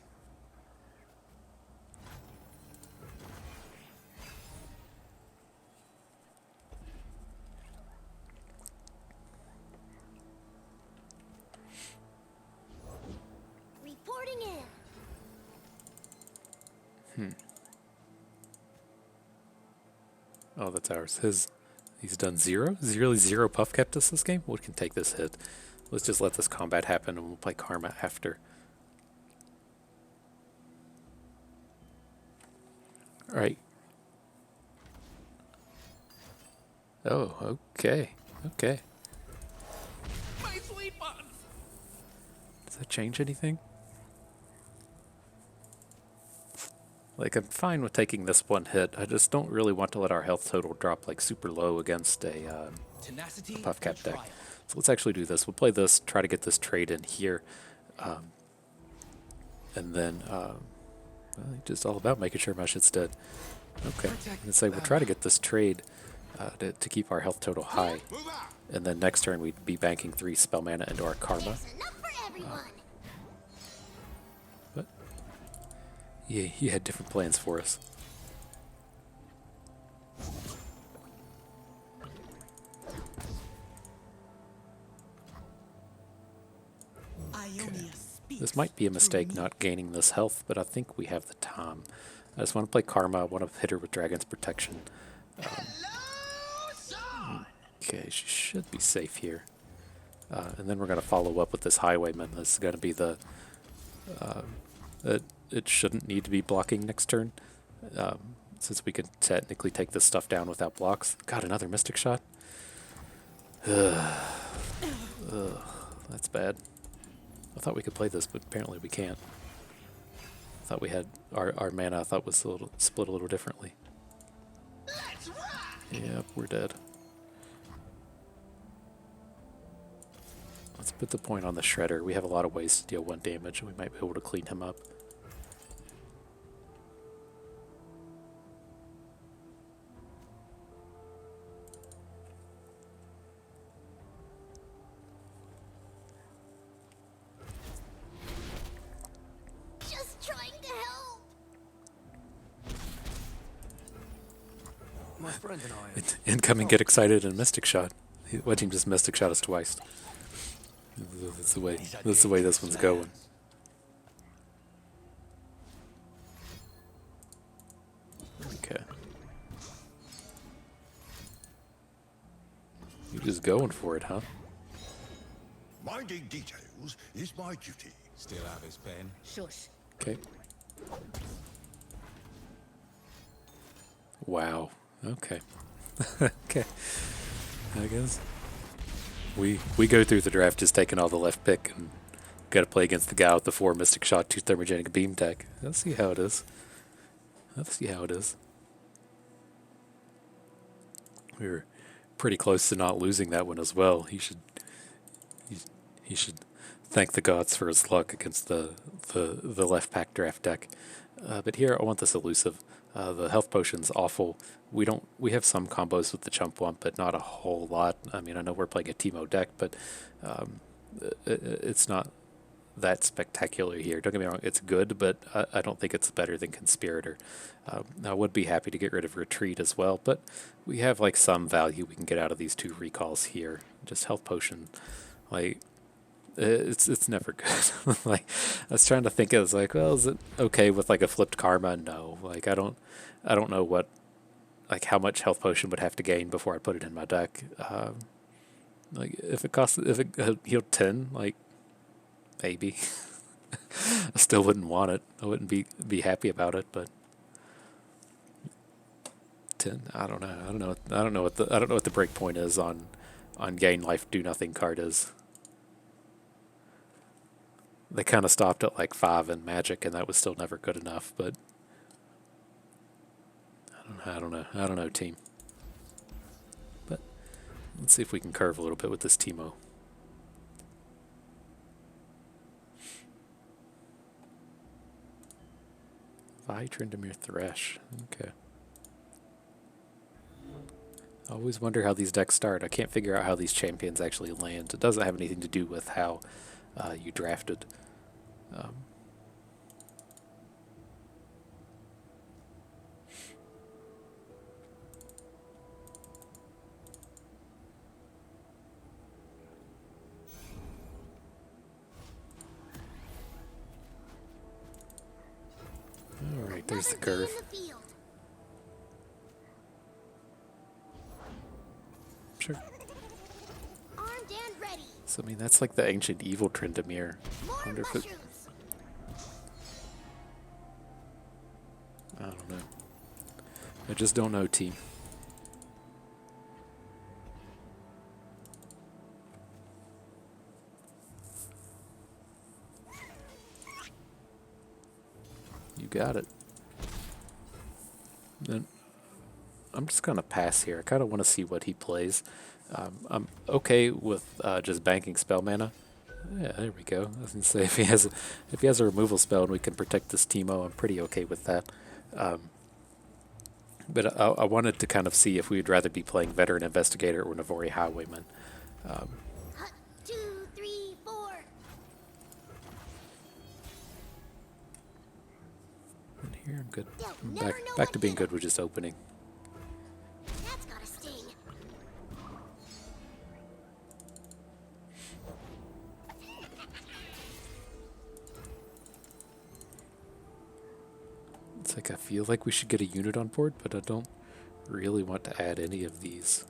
Reporting in. Oh, that's ours. He's done zero puff kept us this game. We can take this hit. Let's just let this combat happen and we'll play Karma after. Alright. Oh, okay. Okay. My sweet one. Does that change anything? Like, I'm fine with taking this one hit. I just don't really want to let our health total drop like super low against a puff cap deck. So let's actually do this. We'll play this, try to get this trade in here. And then, well, just all about making sure my shit's dead. Okay. And say we'll try to get this trade to keep our health total high. And then next turn we'd be banking 3 spell mana into our Karma. There's enough for everyone. But yeah, he had different plans for us. This might be a mistake not gaining this health, but I think we have the time. I just want to play Karma. I want to hit her with Dragon's Protection. Okay, she should be safe here. And then we're going to follow up with this Highwayman. This is going to be the... it shouldn't need to be blocking next turn, since we could technically take this stuff down without blocks. God, another Mystic Shot? Ugh, that's bad. I thought we could play this, but apparently we can't. I thought we had... Our mana I thought was split a little differently. Yep, we're dead. Let's put the point on the Shredder. We have a lot of ways to deal 1 damage, and we might be able to clean him up. Just trying to help. My friend and I. Incoming, get excited, and Mystic Shot. Watch him just Mystic Shot us twice. That's the way this one's going. Okay. You're just going for it, huh? Minding details is my duty. Still have his pen. Shush. Okay. Wow. Okay. Okay. I guess we go through the draft just taking all the left pick and got to play against the guy with the 4 Mystic Shot, 2 Thermogenic Beam tech. Let's see how it is. Let's see how it is. We were pretty close to not losing that one as well. He should thank the gods for his luck against the left pack draft deck. But here I want this elusive. The health potion's awful. We have some combos with the chump wump, but not a whole lot. I mean, I know we're playing a Teemo deck, but it's not that spectacular here. Don't get me wrong, it's good, but I don't think it's better than Conspirator. I would be happy to get rid of Retreat as well, but we have like some value we can get out of these 2 recalls here. Just health potion, like it's never good. Like I was trying to think, it was like, well, is it okay with like a flipped karma? No, like I don't know what, like how much health potion would have to gain before I put it in my deck. Like if it healed 10, like maybe. I still wouldn't want it. I wouldn't be happy about it, but 10, I don't know. I don't know what the break point is on gain life do nothing card is. They kind of stopped at like 5 in Magic, and that was still never good enough. But I don't know, team. But let's see if we can curve a little bit with this Teemo. Vi Tryndamere Thresh. Okay. I always wonder how these decks start. I can't figure out how these champions actually land. It doesn't have anything to do with how you drafted. All right, there's the Another day curve. in the field. Sure. Armed and ready. So, I mean, that's like the ancient evil Tryndamere. More I wonder if it, mushrooms. I don't know. I just don't know, team. You got it. Then I'm just gonna pass here. I kind of want to see what he plays. I'm okay with just banking spell mana. Yeah, there we go. I was gonna say if he has a removal spell and we can protect this Teemo, I'm pretty okay with that. But I wanted to kind of see if we'd rather be playing Veteran Investigator or Navori Highwayman. Hut, 2, 3, 4. And here I'm good. They'll I'm never know back what to being hit 'em. good with just opening. That's gotta sting. It's like I feel like we should get a unit on board, but I don't really want to add any of these.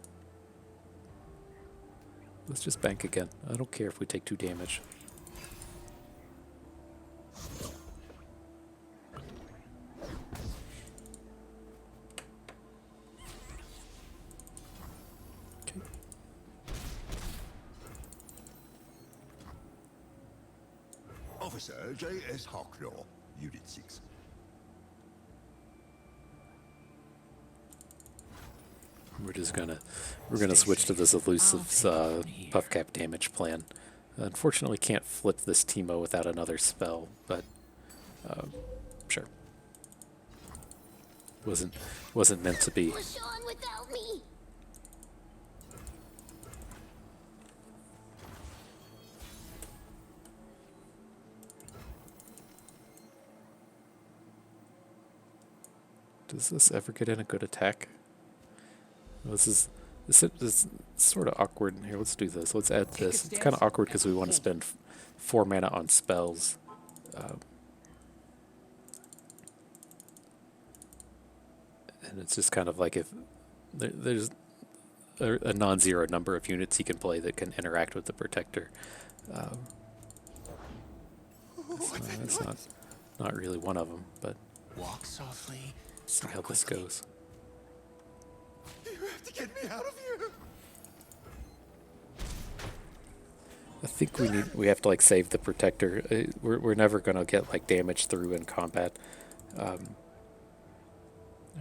Let's just bank again. I don't care if we take 2 damage. Okay. Officer J.S. Harknor, Unit 6. We're gonna switch to this elusive buff cap damage plan. Unfortunately, can't flip this Teemo without another spell, but sure. Wasn't meant to be. Push on without me. Does this ever get in a good attack? This is sort of awkward. Here, let's do this. Let's add this. It's kind of awkward because we want to spend 4 mana on spells. And it's just kind of like if there's a non-zero number of units you can play that can interact with the Protector. That's not really one of them, but Walk softly. see how this goes. have to get me out of here. I think we have to like save the protector. We're never gonna get like damage through in combat. I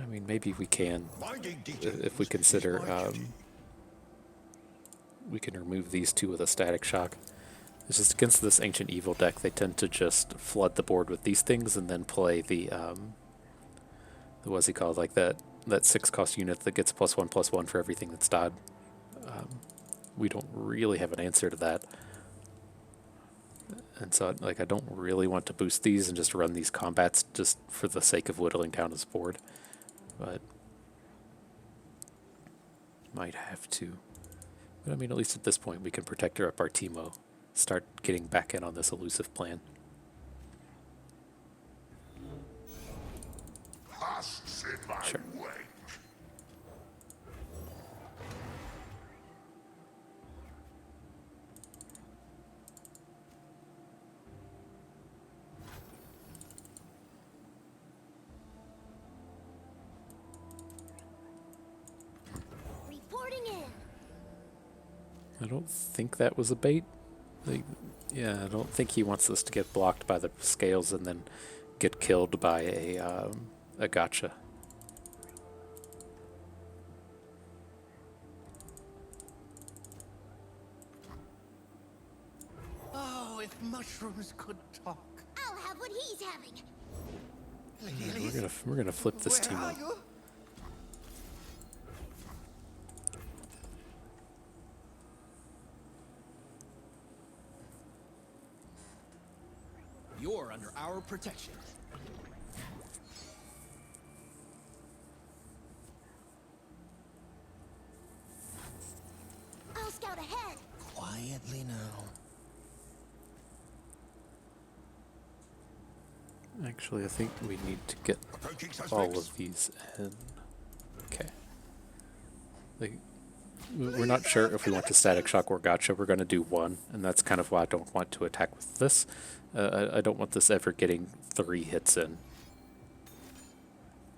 mean, maybe we can Minding details if we is consider my duty. we can remove these two with a static shock. It's just against this ancient evil deck, they tend to just flood the board with these things and then play the what's he called, like that 6-cost unit that gets +1/+1 for everything that's died. We don't really have an answer to that. And so, like, I don't really want to boost these and just run these combats just for the sake of whittling down his board. But might have to. But I mean, at least at this point, we can protect her up our Teemo. Start getting back in on this elusive plan. Husks in my Sure. way. Reporting in. I don't think that was a bait. Like, yeah, I don't think he wants us to get blocked by the scales and then get killed by a gotcha. Oh, if mushrooms could talk. I'll have what he's having. Lady We're gonna flip this where team are up. you? You're under our protection. I'll scout ahead. Quietly now. Actually, I think we need to get Approaching all suspects. of these in. Okay. Like, we're not sure if we want to static shock or gotcha. We're going to do one, and that's kind of why I don't want to attack with this. I don't want this ever getting 3 hits in.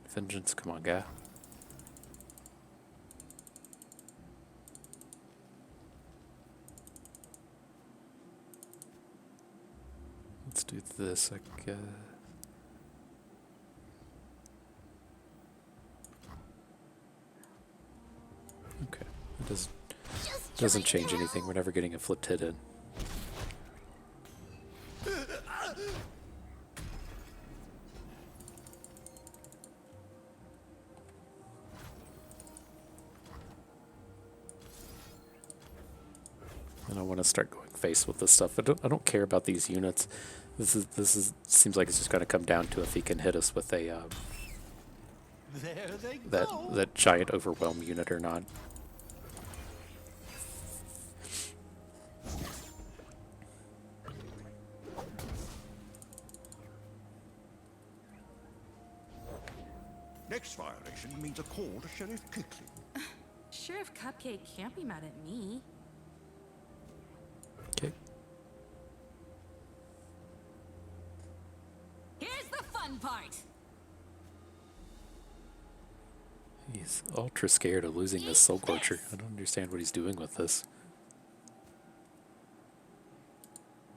Vengeance, come on, guy. Let's do this, I guess. Okay, it doesn't Just trying change to anything. help. We're never getting a flipped hit in. And I want to start going face with this stuff. I don't care about these units. This seems like it's just going to come down to if he can hit us with a There they that go. that giant overwhelm unit or not. Next violation means a call to Sheriff Kickley. Sheriff Cupcake can't be mad at me. Okay. Here's the fun part. He's ultra scared of losing this Soul Gorger. I don't understand what he's doing with this.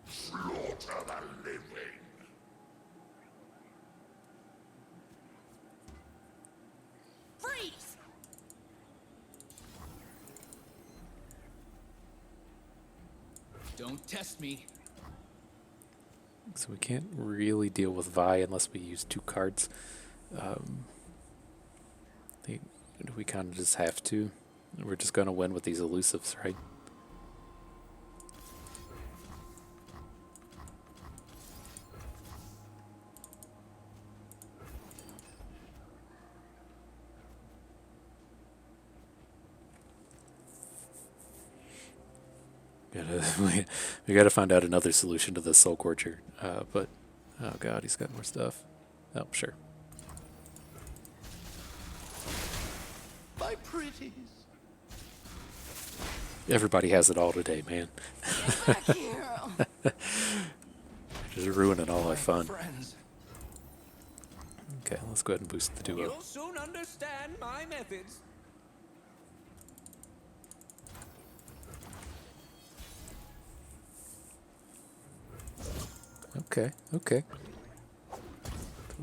Slaughter the living. Freeze! Don't test me. So we can't really deal with Vi unless we use 2 cards. We kind of just have to. We're just going to win with these elusives, right? We gotta find out another solution to this Soul Gorger. But, oh god, he's got more stuff. Oh, sure. My pretties. Everybody has it all today, man. Back here. Just ruining all our My fun. friends. Okay, let's go ahead and boost the duo. You'll soon understand my methods. Okay, okay.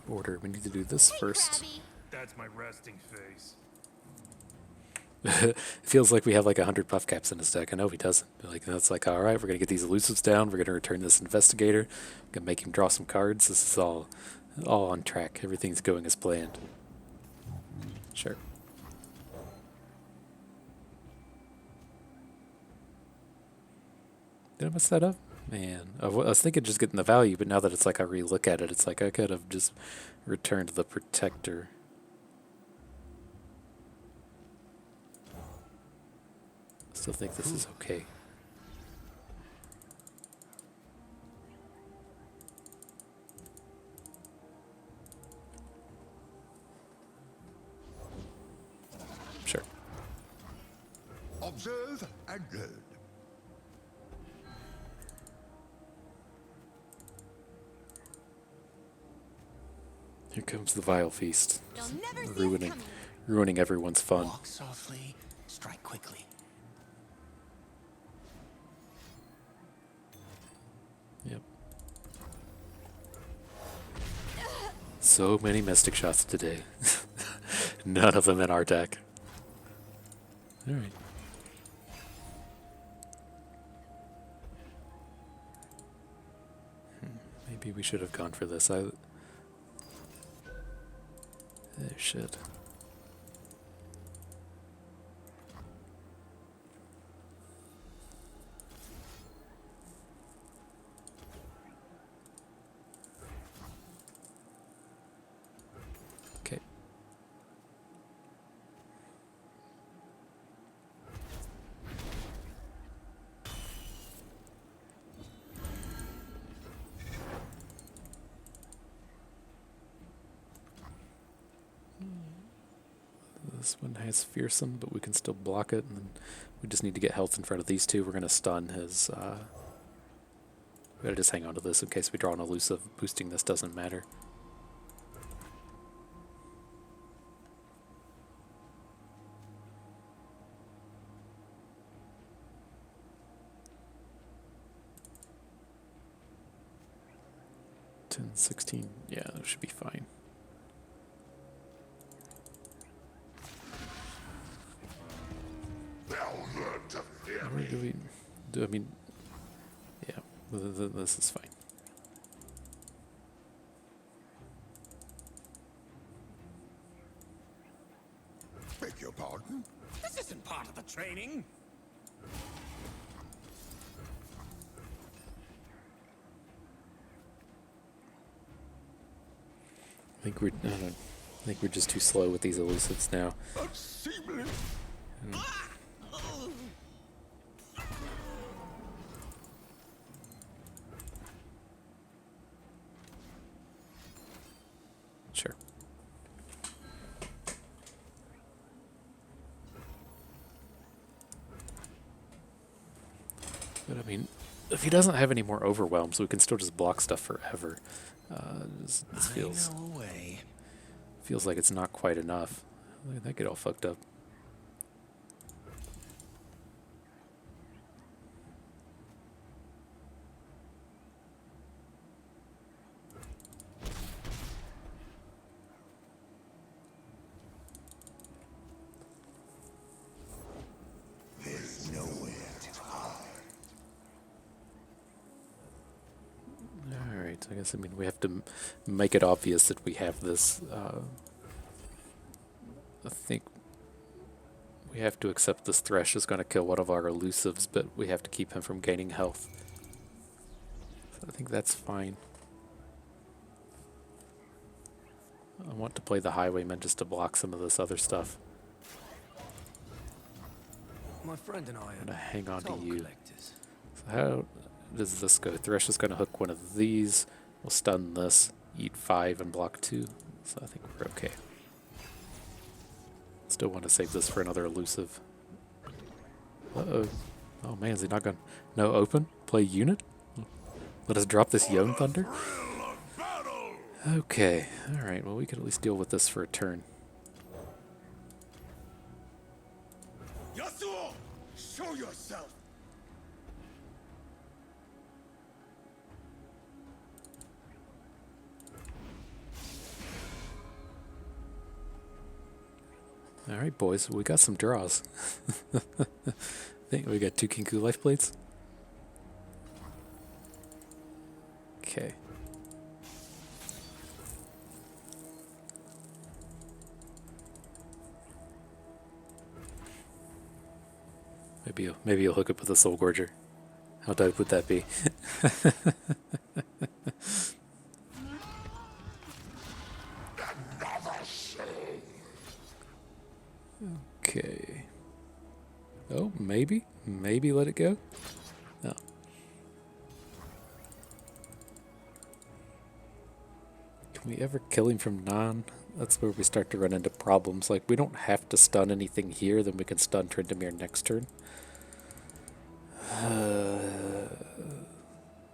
Order. We need to do this first. Krabby. That's my resting face. It feels like we have like 100 buff caps in his deck. I know he doesn't. But like that's like, all right, we're gonna get these elusives down. We're gonna return this investigator. Gonna make him draw some cards. This is all on track. Everything's going as planned. Sure. Did I mess that up? Man, I was thinking just getting the value, but now that it's like I re-look at it, it's like I could have just returned the protector. Still think this is okay. Sure. Observe and learn. Here comes the vile feast. You'll never see us coming. Ruining everyone's fun. Walk softly, strike quickly. Yep. So many Mystic shots today. None of them in our deck. Alright. Maybe we should have gone for this. Oh, shit. Okay. This one has fearsome, but we can still block it, and then we just need to get health in front of these two. We're going to stun his... we gotta just hang on to this in case we draw an elusive. Boosting this doesn't matter. $10, $16, yeah, that should be fine. Or do we do? I mean, yeah, this is fine. Beg your pardon? This isn't part of the training. I think we're. I don't know, I think we're just too slow with these elusives now. Unseemly. Sure. But I mean, if he doesn't have any more overwhelms, we can still just block stuff forever. This feels I know a way. feels like it's not quite enough. Look at that get all fucked up. There's nowhere to hide. Alright, I guess, I mean, we have to make it obvious that we have this. I think we have to accept this Thresh is going to kill one of our elusives, but we have to keep him from gaining health. So I think that's fine. I want to play the Highwayman just to block some of this other stuff. My friend and I I'm going to are hang on to toll you. collectors. So how does this go? Thresh is going to hook one of these. We'll stun this, eat 5, and block 2. So I think we're okay. Still want to save this for another elusive. Uh-oh. Oh man, is he not going to... No, open? Play unit? Let us drop this Yone Thunder? Okay, alright, well we can at least deal with this for a turn. Yasuo, show yourself. All right, boys, we got some draws. I think we got 2 Kinku life blades. Okay. Maybe you'll hook up with a soul gorger. How dope would that be? Okay. Oh, maybe let it go. No. Can we ever kill him from 9? That's where we start to run into problems. Like, we don't have to stun anything here, then we can stun Tryndamere next turn.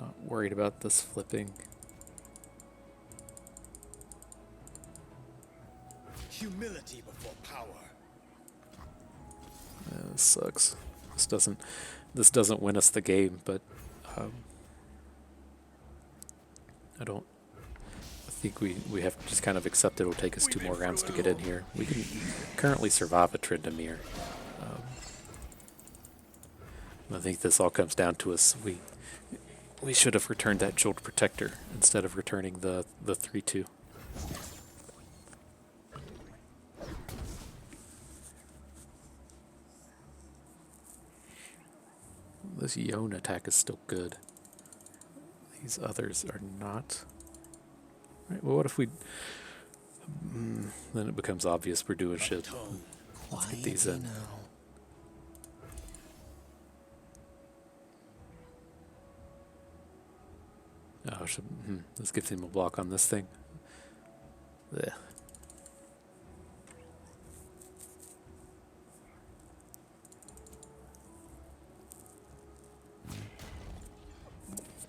Not worried about this flipping. Humility before power. This sucks. This doesn't win us the game, but I think we have to just kind of accept it'll take us 2 more rounds to get in here. We can currently survive a Tryndamere. I think this all comes down to us. We should have returned that Jeweled Protector instead of returning the 3/2. This Yone attack is still good. These others are not. Right, well, what if we... then it becomes obvious we're doing shit. Let's get these in. Oh, let's give him a block on this thing. Yeah.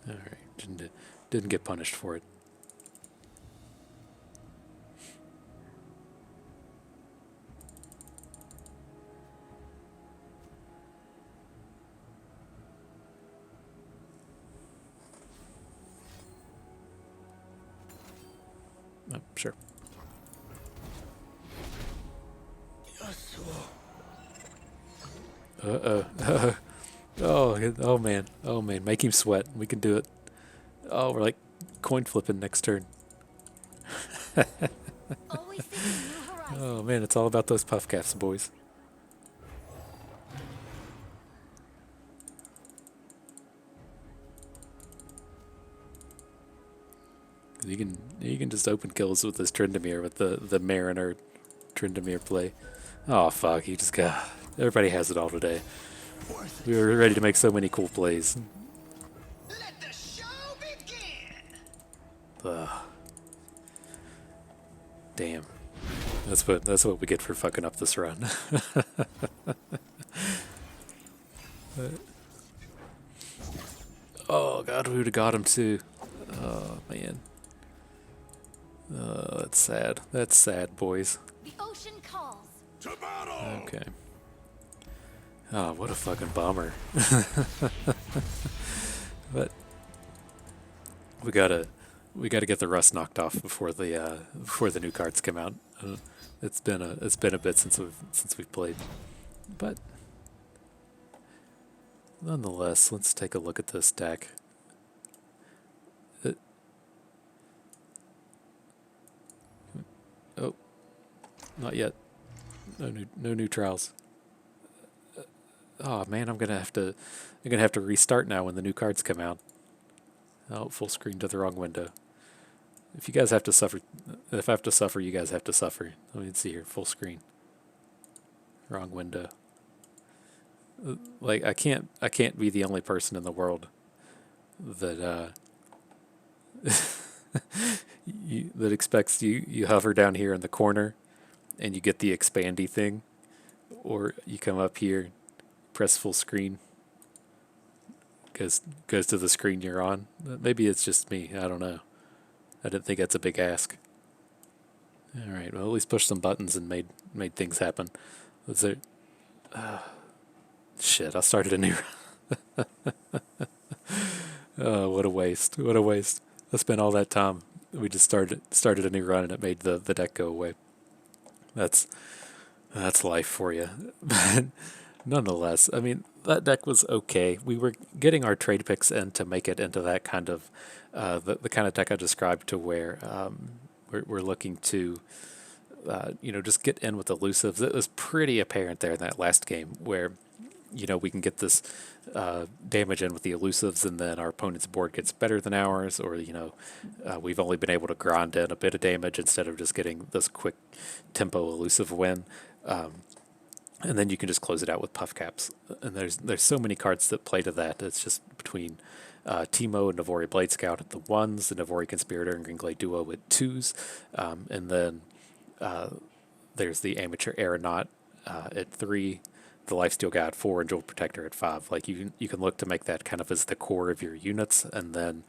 All right, didn't get punished for it. Oh, sure. Oh man, make him sweat. We can do it. Oh, we're like coin flipping next turn. Always seeking new horizons. Oh man, it's all about those puff caps, boys. You can just open kills with this Tryndamere with the Mariner Tryndamere play. Oh fuck, he just got... Everybody has it all today. We were ready to make so many cool plays. Let the show begin. Ugh. Damn. That's what we get for fucking up this run. Oh god, we would have got him too. Oh man. That's sad. That's sad, boys. The ocean calls. To battle! Okay. Oh, what a fucking bummer. But we gotta get the rust knocked off before the new cards come out. It's been a bit since we've played, but nonetheless, let's take a look at this deck. Oh, not yet. No new trials. Oh man, I'm gonna have to restart now when the new cards come out. Oh, full screen to the wrong window. If you guys have to suffer, if I have to suffer, you guys have to suffer. Let me see here, full screen. Wrong window. Like I can't be the only person in the world that that expects you hover down here in the corner and you get the expandy thing, or you come up here, press full screen, goes to the screen you're on. Maybe it's just me, I don't know. I didn't think that's a big ask. All right, well, at least push some buttons and made things happen. Was there... shit, I started a new... Oh, what a waste. What a waste. I spent all that time. We just started a new run and it made the deck go away. That's That's life for you. But nonetheless, I mean, that deck was okay. We were getting our trade picks in to make it into that kind of, the kind of deck I described to where we're looking to, just get in with elusives. It was pretty apparent there in that last game where, we can get this damage in with the elusives, and then our opponent's board gets better than ours, or we've only been able to grind in a bit of damage instead of just getting this quick tempo elusive win. And then you can just close it out with puff caps. And there's so many cards that play to that. It's just between Teemo and Navori Blade Scout at the 1s, the Navori Conspirator and Greenglade Duo at 2s, and then there's the Amateur Aeronaut at 3, the Lifesteal Guy at 4, and Jewel Protector at 5. Like you can look to make that kind of as the core of your units, and then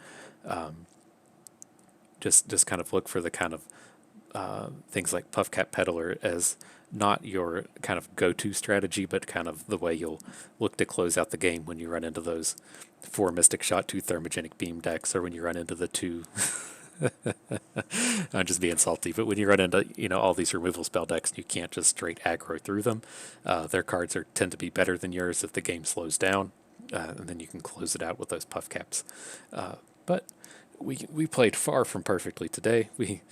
just kind of look for the kind of things like Puff Cap Peddler as not your kind of go-to strategy, but kind of the way you'll look to close out the game when you run into those 4 Mystic Shot, 2 Thermogenic Beam decks, or when you run into the 2 I'm just being salty, but when you run into all these removal spell decks, you can't just straight aggro through them. Their cards tend to be better than yours if the game slows down, and then you can close it out with those puff caps. But we played far from perfectly today. We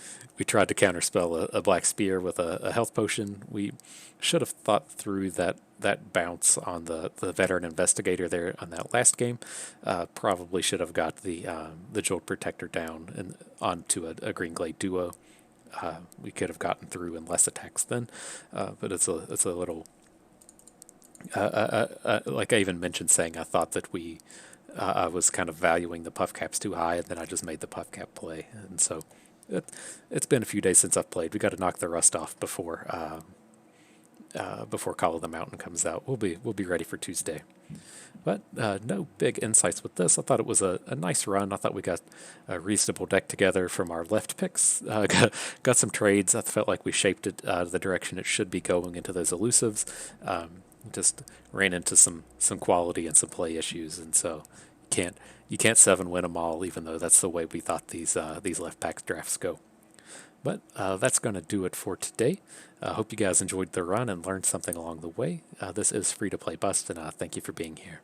tried to counterspell a black spear with a health potion. We should have thought through that bounce on the veteran investigator there on that last game. Probably should have got the Jolt Protector down and onto a Greenglade Duo. We could have gotten through in less attacks then, but it's a little like I even mentioned saying I thought that I was kind of valuing the puff caps too high, and then I just made the puff cap play. And so it's been a few days since I've played. We got to knock the rust off before Call of the Mountain comes out. We'll be ready for Tuesday. But no big insights with this. I thought it was a nice run. I thought we got a reasonable deck together from our left picks. Got some trades. I felt like we shaped it the direction it should be going into those elusives. Just ran into some quality and some play issues, and so you can't 7-win them all, even though that's the way we thought these left pack drafts go. But that's going to do it for today. I hope you guys enjoyed the run and learned something along the way. This is Free to Play Bust, and thank you for being here.